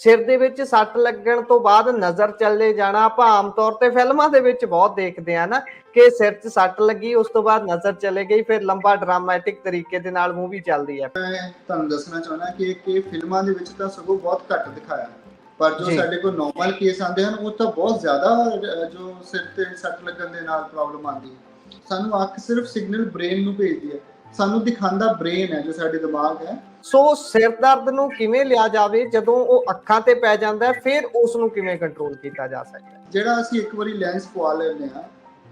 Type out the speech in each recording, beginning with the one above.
ਸਿਰ ਦੇ ਵਿੱਚ ਸੱਟ ਲੱਗਣ ਤੋਂ ਬਾਅਦ ਨਜ਼ਰ ਚਲੇ ਜਾਣਾ ਆਪਾਂ ਆਮ ਤੌਰ ਤੇ ਫਿਲਮਾਂ ਦੇ ਵਿੱਚ ਬਹੁਤ ਦੇਖਦੇ ਆ ਨਾ ਕਿ ਸਿਰ 'ਚ ਸੱਟ ਲੱਗੀ ਉਸ ਤੋਂ ਬਾਅਦ ਨਜ਼ਰ ਚਲੇ ਗਈ ਫਿਰ ਲੰਬਾ ਡਰਾਮੈਟਿਕ ਤਰੀਕੇ ਦੇ ਨਾਲ ਮੂਵੀ ਚੱਲਦੀ ਹੈ। ਮੈਂ ਤੁਹਾਨੂੰ ਦੱਸਣਾ ਚਾਹੁੰਦਾ ਕਿ ਫਿਲਮਾਂ ਦੇ ਵਿੱਚ ਤਾਂ ਸਗੋਂ ਬਹੁਤ ਘੱਟ ਦਿਖਾਇਆ, ਪਰ ਜੋ ਸਾਡੇ ਕੋਲ ਨੋਰਮਲ ਕੇਸ ਆਉਂਦੇ ਹਨ ਉਹ ਤਾਂ ਬਹੁਤ ਜ਼ਿਆਦਾ ਜੋ ਸਿਰ ਤੇ ਸੱਟ ਲੱਗਣ ਦੇ ਨਾਲ ਪ੍ਰੋਬਲਮ ਆਉਂਦੀ ਹੈ। ਸਾਨੂੰ ਅੱਖ ਸਿਰਫ ਸਿਗਨਲ ਬ੍ਰੇਨ ਨੂੰ ਭੇਜਦੀ ਹੈ, ਸਾਨੂੰ ਦਿਖਾਉਂਦਾ ਬ੍ਰੇਨ ਹੈ ਜੋ ਸਾਡੇ ਦਿਮਾਗ ਹੈ। ਸੋ ਸਿਰ ਦਰਦ ਨੂੰ ਕਿਵੇਂ ਲਿਆ ਜਾਵੇ ਜਦੋਂ ਉਹ ਅੱਖਾਂ ਤੇ ਪੈ ਜਾਂਦਾ ਫਿਰ ਉਸ ਨੂੰ ਕਿਵੇਂ ਕੰਟਰੋਲ ਕੀਤਾ ਜਾ ਸਕਦਾ? ਜਿਹੜਾ ਅਸੀਂ ਇੱਕ ਵਾਰੀ ਲੈਂਸ ਪਵਾ ਲੈਂਦੇ ਹਾਂ,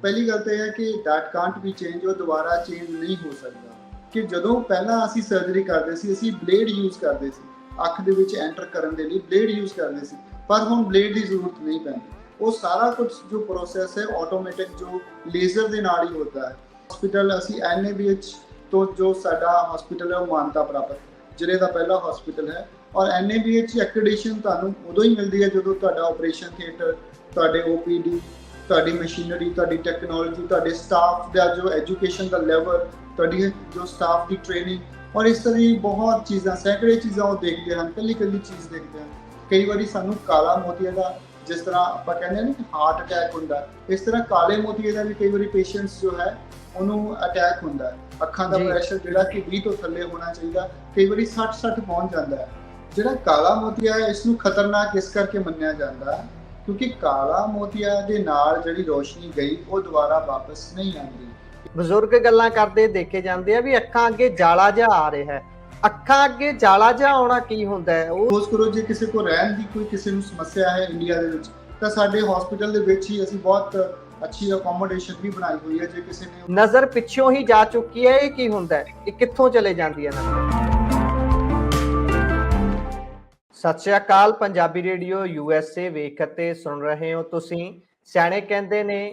ਪਹਿਲੀ ਗੱਲ ਤਾਂ ਇਹ ਹੈ ਕਿ ਦੈਟ ਕਾਂਟ ਬੀ ਚੇਂਜ, ਉਹ ਦੁਬਾਰਾ ਚੇਂਜ ਨਹੀਂ ਹੋ ਸਕਦਾ। ਕਿ ਜਦੋਂ ਪਹਿਲਾਂ ਅਸੀਂ ਸਰਜਰੀ ਕਰਦੇ ਸੀ ਅਸੀਂ ਬਲੇਡ ਯੂਜ਼ ਕਰਦੇ ਸੀ, ਅੱਖ ਦੇ ਵਿੱਚ ਐਂਟਰ ਕਰਨ ਦੇ ਲਈ ਬਲੇਡ ਯੂਜ਼ ਕਰਦੇ ਸੀ, ਪਰ ਹੁਣ ਬਲੇਡ ਦੀ ਜ਼ਰੂਰਤ ਨਹੀਂ ਪੈਂਦੀ। ਉਹ ਸਾਰਾ ਕੁਝ ਜੋ ਪ੍ਰੋਸੈਸ ਹੈ ਆਟੋਮੈਟਿਕ ਜੋ ਲੇਜ਼ਰ ਦੇ ਨਾਲ ਹੀ ਹੁੰਦਾ ਹੈ। ਹਸਪੀਟਲ ਅਸੀਂ NABH ਤੋਂ ਜੋ ਸਾਡਾ ਹਸਪੀਟਲ ਹੈ ਉਹ ਮਾਨਤਾ ਪ੍ਰਾਪਤ ਜ਼ਿਲ੍ਹੇ ਦਾ ਪਹਿਲਾ ਹਸਪੀਟਲ ਹੈ, ਔਰ NABH ਐਕ੍ਰੈਡੀਟੇਸ਼ਨ ਤੁਹਾਨੂੰ ਉਦੋਂ ਹੀ ਮਿਲਦੀ ਹੈ ਜਦੋਂ ਤੁਹਾਡਾ ਆਪਰੇਸ਼ਨ ਥੀਏਟਰ, ਤੁਹਾਡੇ OPD, ਤੁਹਾਡੀ ਮਸ਼ੀਨਰੀ, ਤੁਹਾਡੀ ਟੈਕਨੋਲੋਜੀ, ਤੁਹਾਡੇ ਸਟਾਫ ਦਾ ਜੋ ਐਜੂਕੇਸ਼ਨ ਦਾ ਲੈਵਲ, ਤੁਹਾਡੀ ਜੋ ਸਟਾਫ ਦੀ ਟ੍ਰੇਨਿੰਗ ਔਰ ਇਸ ਤਰ੍ਹਾਂ ਦੀ ਬਹੁਤ ਚੀਜ਼ਾਂ, ਸੈਂਕੜੇ ਚੀਜ਼ਾਂ ਉਹ ਦੇਖਦੇ ਹਨ, ਕੱਲੀ ਚੀਜ਼ ਦੇਖਦੇ ਹਨ। ਕਈ ਵਾਰੀ ਸਾਨੂੰ ਕਾਲਾ ਮੋਤੀਆ ਦਾ, ਜਿਸ ਤਰ੍ਹਾਂ ਆਪਾਂ ਕਹਿੰਦੇ ਹਾਂ ਨਾ ਕਿ ਹਾਰਟ ਅਟੈਕ ਹੁੰਦਾ, ਇਸ ਤਰ੍ਹਾਂ ਕਾਲੇ ਮੋਤੀਏ ਦਾ ਵੀ ਕਈ ਵਾਰੀ ਪੇਸ਼ੈਂਟਸ ਜੋ ਹੈ ਉਹਨੂੰ ਅਟੈਕ ਹੁੰਦਾ ਹੈ। ਅੱਖਾਂ ਦਾ ਪ੍ਰੈਸ਼ਰ ਜਿਹੜਾ ਕਿ 20 ਤੋਂ ਥੱਲੇ ਹੋਣਾ ਚਾਹੀਦਾ, ਕਈ ਵਾਰੀ 60 ਪਹੁੰਚ ਜਾਂਦਾ ਹੈ। ਜਿਹੜਾ ਕਾਲਾ ਮੋਤੀਆ ਹੈ ਇਸ ਨੂੰ ਖਤਰਨਾਕ ਇਸ ਕਰਕੇ ਮੰਨਿਆ ਜਾਂਦਾ ਹੈ ਕਿਉਂਕਿ ਕਾਲਾ ਮੋਤੀਆ ਦੇ ਨਾਲ ਜਿਹੜੀ ਰੋਸ਼ਨੀ ਗਈ ਉਹ ਦੁਬਾਰਾ ਵਾਪਸ ਨਹੀਂ ਆਉਂਦੀ। ਬਜ਼ੁਰਗ ਗੱਲਾਂ ਕਰਦੇ ਦੇਖੇ ਜਾਂਦੇ ਆ ਵੀ ਅੱਖਾਂ ਅੱਗੇ ਜਾਲਾ ਜਿਹਾ ਆ ਰਿਹਾ ਹੈ। ਅੱਖਾਂ ਅੱਗੇ ਜਾਲਾ ਜਿਹਾ ਆਉਣਾ ਕੀ ਹੁੰਦਾ ਹੈ? ਉਹ ਸਪੋਜ਼ ਕਰੋ ਜੇ ਕਿਸੇ ਕੋ ਰਹਿਣ ਦੀ ਕੋਈ ਕਿਸੇ ਨੂੰ ਸਮੱਸਿਆ ਹੈ ਇੰਡੀਆ ਦੇ ਵਿੱਚ, ਤਾਂ ਸਾਡੇ ਹਸਪੀਟਲ ਦੇ ਵਿੱਚ ਹੀ ਅਸੀਂ ਬਹੁਤ ਅੱਛੀ ਅਕੋਮੋਡੇਸ਼ਨ ਵੀ ਬਣਾਈ ਹੋਈ ਹੈ। ਜੇ ਕਿਸੇ ਨੇ ਨਜ਼ਰ ਪਿੱਛੋਂ ਹੀ ਜਾ ਚੁੱਕੀ ਹੈ, ਇਹ ਕੀ ਹੁੰਦਾ ਹੈ? ਇਹ ਕਿੱਥੋਂ ਚਲੇ ਜਾਂਦੀ ਹੈ ਨਜ਼ਰ? ਸਤਿ ਸ਼੍ਰੀ ਅਕਾਲ, ਪੰਜਾਬੀ ਰੇਡੀਓ USA ਵੇਖ ਅਤੇ ਸੁਣ ਰਹੇ ਹੋ ਤੁਸੀਂ। ਸਿਆਣੇ ਕਹਿੰਦੇ ਨੇ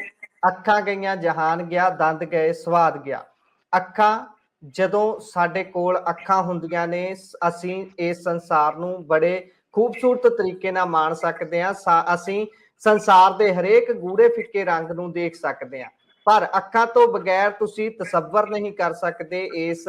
ਅੱਖਾਂ ਗਈਆਂ ਜਹਾਨ ਗਿਆ, ਦੰਦ ਗਏ ਸਵਾਦ ਗਿਆ। ਅੱਖਾਂ ਜਦੋਂ ਸਾਡੇ ਕੋਲ ਅੱਖਾਂ ਹੁੰਦੀਆਂ ਨੇ ਅਸੀਂ ਇਸ ਸੰਸਾਰ ਨੂੰ ਬੜੇ ਖੂਬਸੂਰਤ ਤਰੀਕੇ ਨਾਲ ਮਾਣ ਸਕਦੇ ਹਾਂ। ਅਸੀਂ ਸੰਸਾਰ ਦੇ ਹਰੇਕ ਗੂੜੇ ਫਿੱਕੇ ਰੰਗ ਨੂੰ ਦੇਖ ਸਕਦੇ ਹਾਂ, ਪਰ ਅੱਖਾਂ ਤੋਂ ਬਗੈਰ ਤੁਸੀਂ ਤਸੱਵਰ ਨਹੀਂ ਕਰ ਸਕਦੇ ਇਸ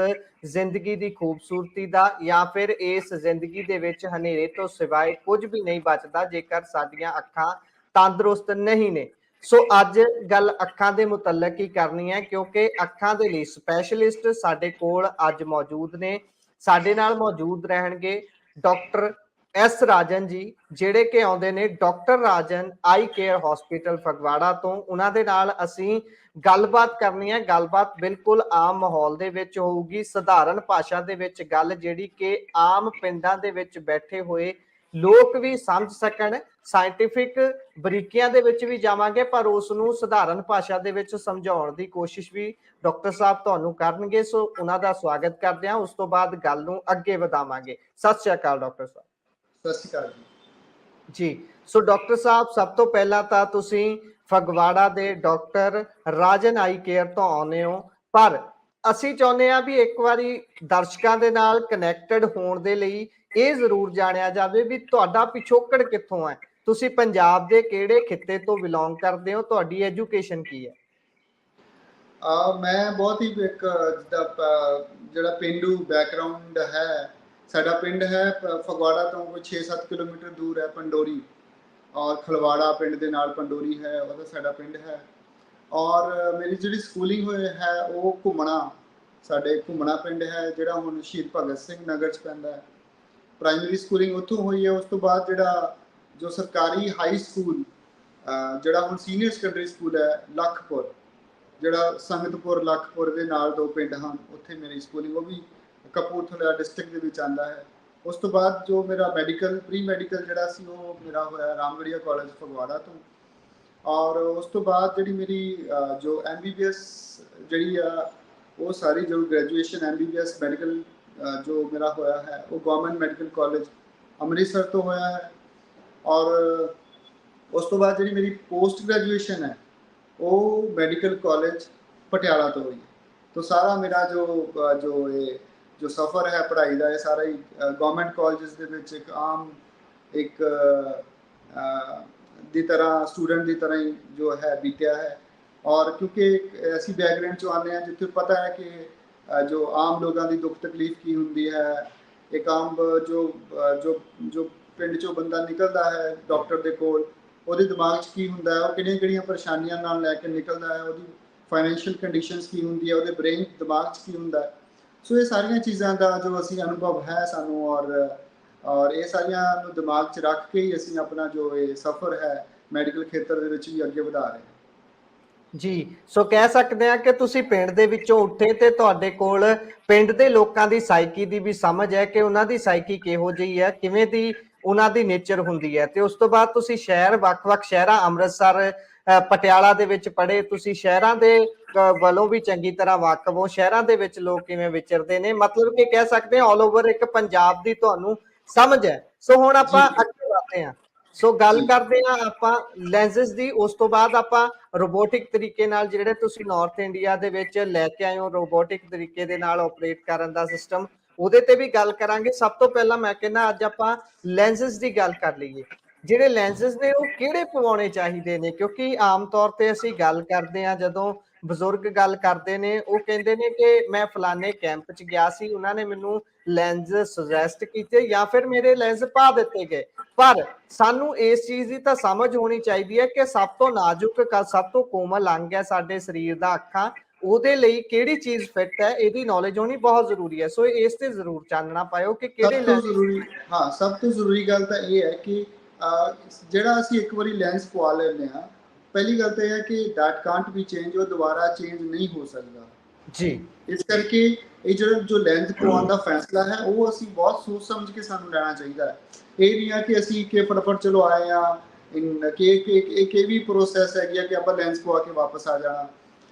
ਜ਼ਿੰਦਗੀ ਦੀ ਖੂਬਸੂਰਤੀ ਦਾ, ਜਾਂ ਫਿਰ ਇਸ ਜ਼ਿੰਦਗੀ ਦੇ ਵਿੱਚ ਹਨੇਰੇ ਤੋਂ ਸਿਵਾਏ ਕੁਝ ਵੀ ਨਹੀਂ ਬਚਦਾ ਜੇਕਰ ਸਾਡੀਆਂ ਅੱਖਾਂ ਤੰਦਰੁਸਤ ਨਹੀਂ ਨੇ। ਸੋ ਅੱਜ ਗੱਲ ਅੱਖਾਂ ਦੇ ਮੁਤਲਕ ਹੀ ਕਰਨੀ ਹੈ ਕਿਉਂਕਿ ਅੱਖਾਂ ਦੇ ਲਈ ਸਪੈਸ਼ਲਿਸਟ ਸਾਡੇ ਕੋਲ ਅੱਜ ਮੌਜੂਦ ਨੇ। ਸਾਡੇ ਨਾਲ ਮੌਜੂਦ ਰਹਿਣਗੇ ਡਾਕਟਰ S ਰਾਜਨ ਜੀ, ਜਿਹੜੇ ਕਿ ਆਉਂਦੇ ਨੇ ਡਾਕਟਰ ਰਾਜਨ ਆਈ ਕੇਅਰ ਹਸਪੀਟਲ ਫਗਵਾੜਾ ਤੋਂ। ਉਹਨਾਂ ਦੇ ਨਾਲ ਅਸੀਂ ਗੱਲਬਾਤ ਕਰਨੀ ਹੈ। ਗੱਲਬਾਤ ਬਿਲਕੁਲ ਆਮ ਮਾਹੌਲ ਦੇ ਵਿੱਚ ਹੋਊਗੀ, ਸਧਾਰਨ ਭਾਸ਼ਾ ਦੇ ਵਿੱਚ ਗੱਲ, ਜਿਹੜੀ ਕਿ ਆਮ ਪਿੰਡਾਂ ਦੇ ਵਿੱਚ ਬੈਠੇ ਹੋਏ ਲੋਕ ਵੀ ਸਮਝ ਸਕਣ। ਸਾਇੰਟੀਫਿਕ ਬਰੀਕੀਆਂ ਦੇ ਵਿੱਚ ਵੀ ਜਾਵਾਂਗੇ ਪਰ ਉਸ ਨੂੰ ਸਧਾਰਨ ਭਾਸ਼ਾ ਦੇ ਵਿੱਚ ਸਮਝਾਉਣ ਦੀ ਕੋਸ਼ਿਸ਼ ਵੀ ਡਾਕਟਰ ਸਾਹਿਬ ਤੁਹਾਨੂੰ ਕਰਨਗੇ। ਸੋ ਉਹਨਾਂ ਦਾ ਸਵਾਗਤ ਕਰਦੇ ਹਾਂ, ਉਸ ਤੋਂ ਬਾਅਦ ਗੱਲ ਨੂੰ ਅੱਗੇ ਵਧਾਵਾਂਗੇ। ਸਤਿ ਸ਼੍ਰੀ ਅਕਾਲ ਡਾਕਟਰ ਸਾਹਿਬ। ਸਤਿ ਸ਼੍ਰੀ ਅਕਾਲ ਜੀ। ਸੋ ਡਾਕਟਰ ਸਾਹਿਬ, ਸਭ ਤੋਂ ਪਹਿਲਾਂ ਤਾਂ ਤੁਸੀਂ ਫਗਵਾੜਾ ਦੇ ਡਾਕਟਰ ਰਾਜਨ ਆਈ ਕੇਅਰ ਤੋਂ ਆਉਂਦੇ ਹੋ, ਪਰ ਅਸੀਂ ਚਾਹੁੰਦੇ ਹਾਂ ਵੀ ਇੱਕ ਵਾਰੀ ਦਰਸ਼ਕਾਂ ਦੇ ਨਾਲ ਕਨੈਕਟਡ ਹੋਣ ਦੇ ਲਈ ਇਹ ਜ਼ਰੂਰ ਜਾਣਿਆ ਜਾਵੇ ਵੀ ਤੁਹਾਡਾ ਪਿਛੋਕੜ ਕਿੱਥੋਂ ਹੈ, ਤੁਸੀਂ ਪੰਜਾਬ ਦੇ ਕਿਹੜੇ ਖਿੱਤੇ ਤੋਂ ਬਿਲੋਂਗ ਕਰਦੇ ਹੋ, ਤੁਹਾਡੀ ਐਜੂਕੇਸ਼ਨ ਕੀ ਹੈ? ਮੈਂ ਬਹੁਤ ਹੀ ਇੱਕ ਜਿਹੜਾ ਪੇਂਡੂ ਬੈਕਗਰਾਉਂਡ ਹੈ। ਸਾਡਾ ਪਿੰਡ ਹੈ ਫਗਵਾੜਾ ਤੋਂ ਕੋਈ 6-7 ਕਿਲੋਮੀਟਰ ਦੂਰ ਹੈ ਪੰਡੋਰੀ, ਔਰ ਖਲਵਾੜਾ ਪਿੰਡ ਦੇ ਨਾਲ ਪੰਡੋਰੀ ਹੈ, ਉਹਦਾ ਸਾਡਾ ਪਿੰਡ ਹੈ। ਔਰ ਮੇਰੀ ਜਿਹੜੀ ਸਕੂਲਿੰਗ ਹੋਈ ਹੈ ਉਹ ਘੁੰਮਣਾ, ਸਾਡੇ ਘੁੰਮਣਾ ਪਿੰਡ ਹੈ ਜਿਹੜਾ ਹੁਣ ਸ਼ਹੀਦ ਭਗਤ ਸਿੰਘ ਨਗਰ 'ਚ ਪੈਂਦਾ ਹੈ। ਪ੍ਰਾਇਮਰੀ ਸਕੂਲਿੰਗ ਉੱਥੋਂ ਹੋਈ ਹੈ। ਉਸ ਤੋਂ ਬਾਅਦ ਜਿਹੜਾ ਜੋ ਸਰਕਾਰੀ ਹਾਈ ਸਕੂਲ ਜਿਹੜਾ ਹੁਣ ਸੀਨੀਅਰ ਸੈਕੰਡਰੀ ਸਕੂਲ ਹੈ ਲੱਖਪੁਰ, ਜਿਹੜਾ ਸੰਗਤਪੁਰ ਲੱਖਪੁਰ ਦੇ ਨਾਲ ਦੋ ਪਿੰਡ ਹਨ, ਉੱਥੇ ਮੇਰੀ ਸਕੂਲਿੰਗ, ਉਹ ਵੀ ਕਪੂਰਥਲਾ ਡਿਸਟ੍ਰਿਕਟ ਦੇ ਵਿੱਚ ਆਉਂਦਾ ਹੈ। ਉਸ ਤੋਂ ਬਾਅਦ ਜੋ ਮੇਰਾ ਮੈਡੀਕਲ ਪ੍ਰੀ ਮੈਡੀਕਲ ਜਿਹੜਾ ਸੀ ਉਹ ਮੇਰਾ ਹੋਇਆ ਰਾਮਗੜੀਆ ਕਾਲਜ ਫਗਵਾੜਾ ਤੋਂ। ਔਰ ਉਸ ਤੋਂ ਬਾਅਦ ਜਿਹੜੀ ਮੇਰੀ ਜੋ MBBS ਜਿਹੜੀ ਆ ਉਹ ਸਾਰੀ ਜੋ ਗ੍ਰੈਜੂਏਸ਼ਨ MBBS ਮੈਡੀਕਲ ਜੋ ਮੇਰਾ ਹੋਇਆ ਹੈ ਉਹ ਗਵਰਨਮੈਂਟ ਮੈਡੀਕਲ ਕਾਲਜ ਅੰਮ੍ਰਿਤਸਰ ਤੋਂ ਹੋਇਆ ਹੈ। ਔਰ ਉਸ ਤੋਂ ਬਾਅਦ ਜਿਹੜੀ ਮੇਰੀ ਪੋਸਟ ਗ੍ਰੈਜੂਏਸ਼ਨ ਹੈ ਉਹ ਮੈਡੀਕਲ ਕਾਲਜ ਪਟਿਆਲਾ ਤੋਂ ਹੋਈ। ਤਾਂ ਸਾਰਾ ਮੇਰਾ ਜੋ ਸਫ਼ਰ ਹੈ ਪੜ੍ਹਾਈ ਦਾ, ਇਹ ਸਾਰਾ ਹੀ ਗਵਰਨਮੈਂਟ ਕਾਲਜਸ ਦੇ ਵਿੱਚ ਇੱਕ ਆਮ ਇੱਕ ਦੀ ਤਰ੍ਹਾਂ ਸਟੂਡੈਂਟ ਦੀ ਤਰ੍ਹਾਂ ਹੀ ਜੋ ਹੈ ਬੀਤਿਆ ਹੈ। ਔਰ ਕਿਉਂਕਿ ਅਸੀਂ ਬੈਕਗ੍ਰਾਉਂਡ 'ਚੋਂ ਆਉਂਦੇ ਹਾਂ ਜਿੱਥੇ ਪਤਾ ਹੈ ਕਿ ਜੋ ਆਮ ਲੋਕਾਂ ਦੀ ਦੁੱਖ ਤਕਲੀਫ ਕੀ ਹੁੰਦੀ ਹੈ, ਇੱਕ ਆਮ ਜੋ ਪਿੰਡ ਚੋਂ ਬੰਦਾ ਨਿਕਲਦਾ ਹੈ ਡਾਕਟਰ ਦੇ ਕੋਲ, ਉਹਦੇ ਦਿਮਾਗ 'ਚ ਕੀ ਹੁੰਦਾ ਹੈ, ਉਹ ਕਿਹੜੀਆਂ ਪਰੇਸ਼ਾਨੀਆਂ ਨਾਲ ਲੈ ਕੇ ਨਿਕਲਦਾ ਹੈ, ਉਹਦੀ ਫਾਈਨੈਂਸ਼ੀਅਲ ਕੰਡੀਸ਼ਨਸ ਕੀ ਹੁੰਦੀ ਹੈ, ਉਹਦੇ ਬ੍ਰੇਨ ਦਿਮਾਗ 'ਚ ਕੀ ਹੁੰਦਾ ਹੈ। ਸੋ ਇਹ ਸਾਰੀਆਂ ਚੀਜ਼ਾਂ ਦਾ ਜੋ ਅਸੀਂ ਅਨੁਭਵ ਹੈ ਸਾਨੂੰ, ਔਰ ਇਹ ਸਾਰੀਆਂ ਨੂੰ ਦਿਮਾਗ 'ਚ ਰੱਖ ਕੇ ਹੀ ਅਸੀਂ ਆਪਣਾ ਜੋ ਇਹ ਸਫ਼ਰ ਹੈ ਮੈਡੀਕਲ ਖੇਤਰ ਦੇ ਵਿੱਚ ਵੀ ਅੱਗੇ ਵਧਾ ਰਹੇ ਹਾਂ। ਜੀ, ਸੋ ਕਹਿ ਸਕਦੇ ਆ ਕਿ ਤੁਸੀਂ ਪਿੰਡ ਦੇ ਵਿੱਚੋਂ ਉੱਠੇ ਤੇ ਤੁਹਾਡੇ ਕੋਲ ਪਿੰਡ ਦੇ ਲੋਕਾਂ ਦੀ ਸਾਈਕੀ ਦੀ ਵੀ ਸਮਝ ਹੈ ਕਿ ਉਹਨਾਂ ਦੀ ਸਾਈਕੀ ਕਿਹੋ ਜਿਹੀ ਹੈ, ਕਿਵੇਂ ਦੀ ਉਹਨਾਂ ਦੀ ਨੇਚਰ ਹੁੰਦੀ ਹੈ। ਤੇ ਉਸ ਤੋਂ ਬਾਅਦ ਤੁਸੀਂ ਸ਼ਹਿਰ, ਵੱਖ-ਵੱਖ ਸ਼ਹਿਰਾਂ, ਅੰਮ੍ਰਿਤਸਰ, ਪਟਿਆਲਾ ਦੇ ਵਿੱਚ ਪੜ੍ਹੇ, ਤੁਸੀਂ ਸ਼ਹਿਰਾਂ ਦੇ ਵੱਲੋਂ ਵੀ ਚੰਗੀ ਤਰ੍ਹਾਂ ਵਾਕਫ ਹੋ, ਸ਼ਹਿਰਾਂ ਦੇ ਵਿੱਚ ਲੋਕ ਕਿਵੇਂ ਵਿਚਰਦੇ ਨੇ, ਮਤਲਬ ਕਿ ਕਹਿ ਸਕਦੇ ਹਾਂ ਆਲ ਓਵਰ ਇੱਕ ਪੰਜਾਬ ਦੀ ਤੁਹਾਨੂੰ ਸਮਝ ਹੈ। ਸੋ ਹੁਣ ਆਪਾਂ ਅੱਗੇ ਵਧਦੇ ਹਾਂ। ਸੋ ਗੱਲ ਕਰਦੇ ਹਾਂ ਆਪਾਂ ਲੈਂਸਸ ਦੀ, ਉਸ ਤੋਂ ਬਾਅਦ ਆਪਾਂ ਰੋਬੋਟਿਕ ਤਰੀਕੇ ਨਾਲ ਜਿਹੜੇ ਤੁਸੀਂ ਨਾਰਥ ਇੰਡੀਆ ਦੇ ਵਿੱਚ ਲੈ ਕੇ ਆਏ ਹੋ ਰੋਬੋਟਿਕ ਤਰੀਕੇ ਦੇ ਨਾਲ ਆਪਰੇਟ ਕਰਨ ਦਾ ਸਿਸਟਮ, ਉਹਦੇ ਤੇ ਵੀ ਗੱਲ ਕਰਾਂਗੇ। ਸਭ ਤੋਂ ਪਹਿਲਾਂ ਮੈਂ ਕਹਿੰਦਾ ਅੱਜ ਆਪਾਂ ਲੈਂਸਸ ਦੀ ਗੱਲ ਕਰ ਲਈਏ। ਜਿਹੜੇ ਲੈਂਸਸ ਨੇ ਉਹ ਕਿਹੜੇ ਪਵਾਉਣੇ ਚਾਹੀਦੇ ਨੇ, ਕਿਉਂਕਿ ਆਮ ਤੌਰ ਤੇ ਅਸੀਂ ਗੱਲ ਕਰਦੇ ਹਾਂ, ਜਦੋਂ ਬਜ਼ੁਰਗ ਗੱਲ ਕਰਦੇ ਨੇ ਉਹ ਕਹਿੰਦੇ ਨੇ ਕਿ ਮੈਂ ਫਲਾਣੇ ਕੈਂਪ 'ਚ ਗਿਆ ਸੀ, ਉਹਨਾਂ ਨੇ ਮੈਨੂੰ ਲੈਂਸ ਸੁਜੈਸਟ ਕੀਤੇ ਜਾਂ ਫਿਰ ਮੇਰੇ ਲੈਂਸ ਪਾ ਦਿੱਤੇ ਗਏ। ਪਰ ਸਾਨੂੰ ਇਸ ਚੀਜ਼ ਦੀ ਤਾਂ ਸਮਝ ਹੋਣੀ ਚਾਹੀਦੀ ਹੈ ਕਿ ਸਭ ਤੋਂ ਨਾਜ਼ੁਕ, ਸਭ ਤੋਂ ਕੋਮਲ ਅੰਗ ਹੈ ਸਾਡੇ ਸਰੀਰ ਦਾ ਅੱਖਾਂ, ਉਹਦੇ ਲਈ ਕਿਹੜੀ ਚੀਜ਼ ਫਿੱਟ ਹੈ, ਇਹਦੀ ਨੌਲੇਜ ਹੋਣੀ ਬਹੁਤ ਜ਼ਰੂਰੀ ਹੈ। ਸੋ ਇਸ ਤੇ ਜ਼ਰੂਰ ਚਾਨਣਾ ਪਾਇਓ ਕਿ ਕਿਹੜੇ ਲੈਂਸ। ਸਭ ਤੋਂ ਜ਼ਰੂਰੀ ਗੱਲ ਤਾਂ ਇਹ ਹੈ ਕਿ ਜਿਹੜਾ ਅਸੀਂ ਇੱਕ ਵਾਰੀ ਲੈਂਸ ਪਵਾ ਲੈਂਦੇ ਹਾਂ, ਪਹਿਲੀ ਗੱਲ ਤਾਂ ਇਹ ਹੈ ਕਿ ਦੈਟ ਕਾਂਟ ਬੀ ਚੇਂਜ, ਉਹ ਦੁਬਾਰਾ ਚੇਂਜ ਨਹੀਂ ਹੋ ਸਕਦਾ ਜੀ। ਇਸ ਕਰਕੇ ਇਹ ਜਿਹੜਾ ਜੋ ਲੈਂਸ ਪਵਾਉਣ ਦਾ ਫੈਸਲਾ ਹੈ ਉਹ ਅਸੀਂ ਬਹੁਤ ਸੋਚ ਸਮਝ ਕੇ ਸਾਨੂੰ ਲੈਣਾ ਚਾਹੀਦਾ ਹੈ। ਇਹ ਨਹੀਂ ਹੈ ਕਿ ਅਸੀਂ ਕਿ ਫਟਾਫਟ ਚਲੋ ਆਏ ਆ, ਕਿ ਵੀ ਪ੍ਰੋਸੈਸ ਹੈਗੀ ਆ ਕਿ ਆਪਾਂ ਲੈਂਸ ਪਵਾ ਕੇ ਵਾਪਸ ਆ ਜਾਣਾ,